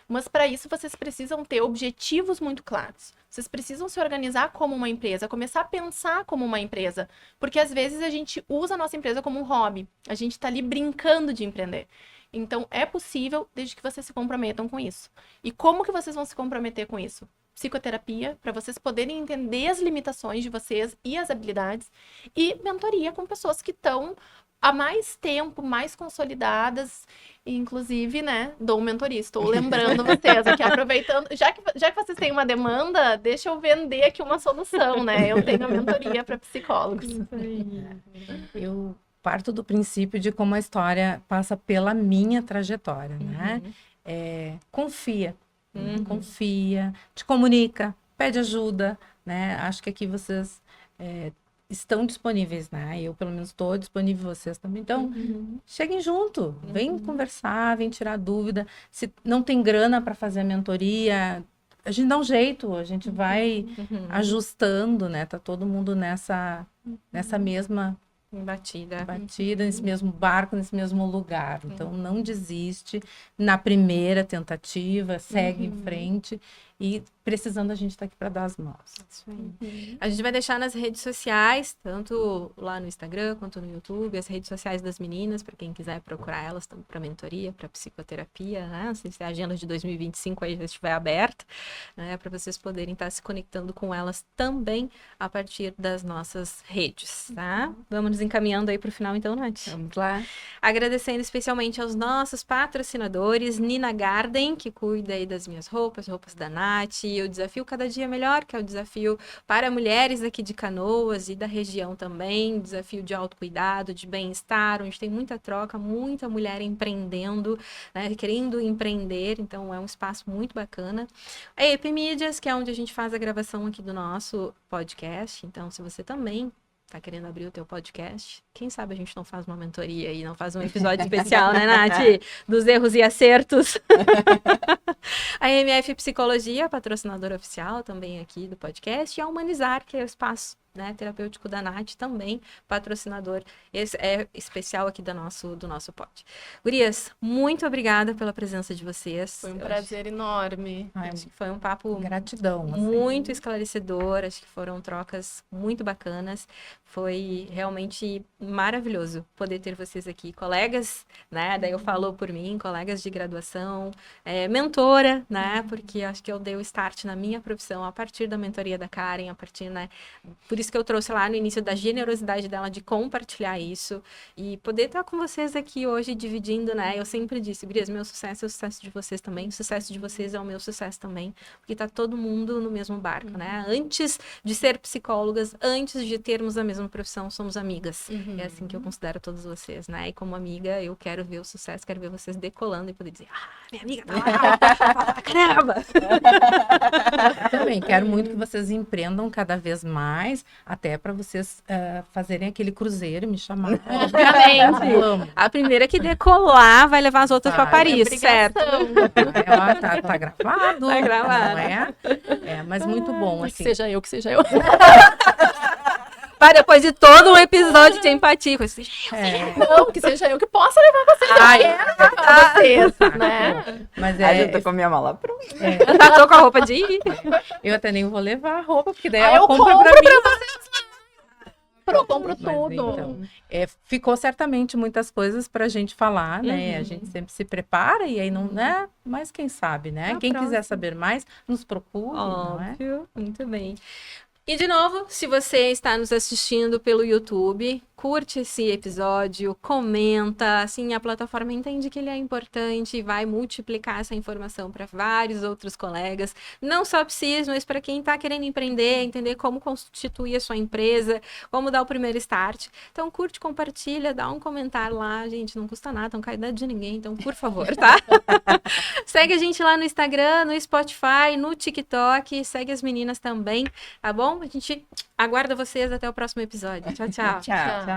C: Mas para isso vocês precisam ter objetivos muito claros. Vocês precisam se organizar como uma empresa, começar a pensar como uma empresa. Porque às vezes a gente usa a nossa empresa como um hobby. A gente está ali brincando de empreender. Então é possível desde que vocês se comprometam com isso. E como que vocês vão se comprometer com isso? Psicoterapia, para vocês poderem entender as limitações de vocês e as habilidades. E mentoria com pessoas que estão há mais tempo, mais consolidadas, inclusive, né, dou mentoria, estou lembrando vocês aqui, aproveitando, já que vocês têm uma demanda, deixa eu vender aqui uma solução, né, eu tenho a mentoria para psicólogos.
D: Eu parto do princípio de como a história passa pela minha trajetória, né, confia, te comunica, pede ajuda, né, acho que aqui vocês estão disponíveis, né? Eu, pelo menos, estou disponível, vocês também. Então, cheguem junto, vem conversar, vem tirar dúvida. Se não tem grana para fazer a mentoria, a gente dá um jeito, a gente vai ajustando, né? Tá todo mundo nessa mesma batida, nesse mesmo barco, nesse mesmo lugar. Então, não desiste na primeira tentativa, segue em frente. E precisando, a gente está aqui para dar as mãos.
A: Isso aí. A gente vai deixar nas redes sociais, tanto lá no Instagram quanto no YouTube, as redes sociais das meninas, para quem quiser procurar elas, tanto para mentoria, para psicoterapia, né? Não sei se a agenda de 2025 aí já estiver aberta, né? Para vocês poderem estar se conectando com elas também a partir das nossas redes, tá? Vamos nos encaminhando aí para o final, então, Nath.
B: Vamos lá.
A: Agradecendo especialmente aos nossos patrocinadores, Nina Garden, que cuida aí das minhas roupas da Nath, e o Desafio Cada Dia Melhor, que é o desafio para mulheres aqui de Canoas e da região também, desafio de autocuidado, de bem-estar, onde tem muita troca, muita mulher empreendendo, né, querendo empreender, então é um espaço muito bacana. A EP Mídias, que é onde a gente faz a gravação aqui do nosso podcast, então se você também tá querendo abrir o teu podcast, quem sabe a gente não faz uma mentoria e não faz um episódio especial, né, Nath? Dos erros e acertos. A MF Psicologia, patrocinadora oficial também aqui do podcast, e a Humanizar, que é o espaço, né, terapêutico da Nath, também patrocinador especial aqui do nosso pod. Gurias, muito obrigada pela presença de vocês.
C: Foi um prazer enorme.
A: Acho que foi um papo
D: gratidão,
A: muito esclarecedor, acho que foram trocas muito bacanas. Foi realmente maravilhoso poder ter vocês aqui, colegas, né? Daí eu falo por mim, colegas de graduação, mentora, né? Porque acho que eu dei o start na minha profissão a partir da mentoria da Karen, a partir, né? Por isso que eu trouxe lá no início da generosidade dela de compartilhar isso e poder estar com vocês aqui hoje dividindo, né? Eu sempre disse, gurias, meu sucesso é o sucesso de vocês também, o sucesso de vocês é o meu sucesso também, porque tá todo mundo no mesmo barco, né? Antes de ser psicólogas, antes de termos a mesma profissão, somos amigas. É assim que eu considero todos vocês, né? E como amiga, eu quero ver o sucesso, quero ver vocês decolando e poder dizer, minha amiga tá lá, caramba!
D: Também quero muito que vocês empreendam cada vez mais, até para vocês fazerem aquele cruzeiro e me chamar.
A: Obviamente. A primeira que decolar vai levar as outras para Paris, certo?
D: Tá gravado.
A: Tá gravado.
D: Não é? Mas muito bom, assim.
C: Que seja eu.
A: Vai, depois de todo um episódio de empatia. Assim,
C: Não, que seja eu que possa levar vocês.
D: Ai,
C: Eu quero levar vocês, né?
D: Mas
B: Ai, eu tô com a minha mala pronta.
A: tá, tô com a roupa de ir.
D: eu até nem vou levar a roupa, porque daí
C: Ah,
D: ela
C: eu
D: compra
C: compro
D: pra mim.
C: Eu compro
D: Mas,
C: tudo.
D: então, ficou certamente muitas coisas pra gente falar, né? A gente sempre se prepara e aí não, né? Mas quem sabe, né?
A: Na
D: Quem
A: próxima.
D: quiser saber mais, nos procure, não é?
A: Óbvio, muito bem. E de novo, se você está nos assistindo pelo YouTube, curte esse episódio, comenta, assim, a plataforma entende que ele é importante e vai multiplicar essa informação para vários outros colegas, não só para vocês, mas para quem está querendo empreender, entender como constituir a sua empresa, como dar o primeiro start. Então, curte, compartilha, dá um comentário lá, gente, não custa nada, não cai nada de ninguém, então, por favor, tá? Segue a gente lá no Instagram, no Spotify, no TikTok, segue as meninas também, tá bom? A gente aguarda vocês até o próximo episódio. Tchau, tchau.
B: Tchau.
D: Tchau.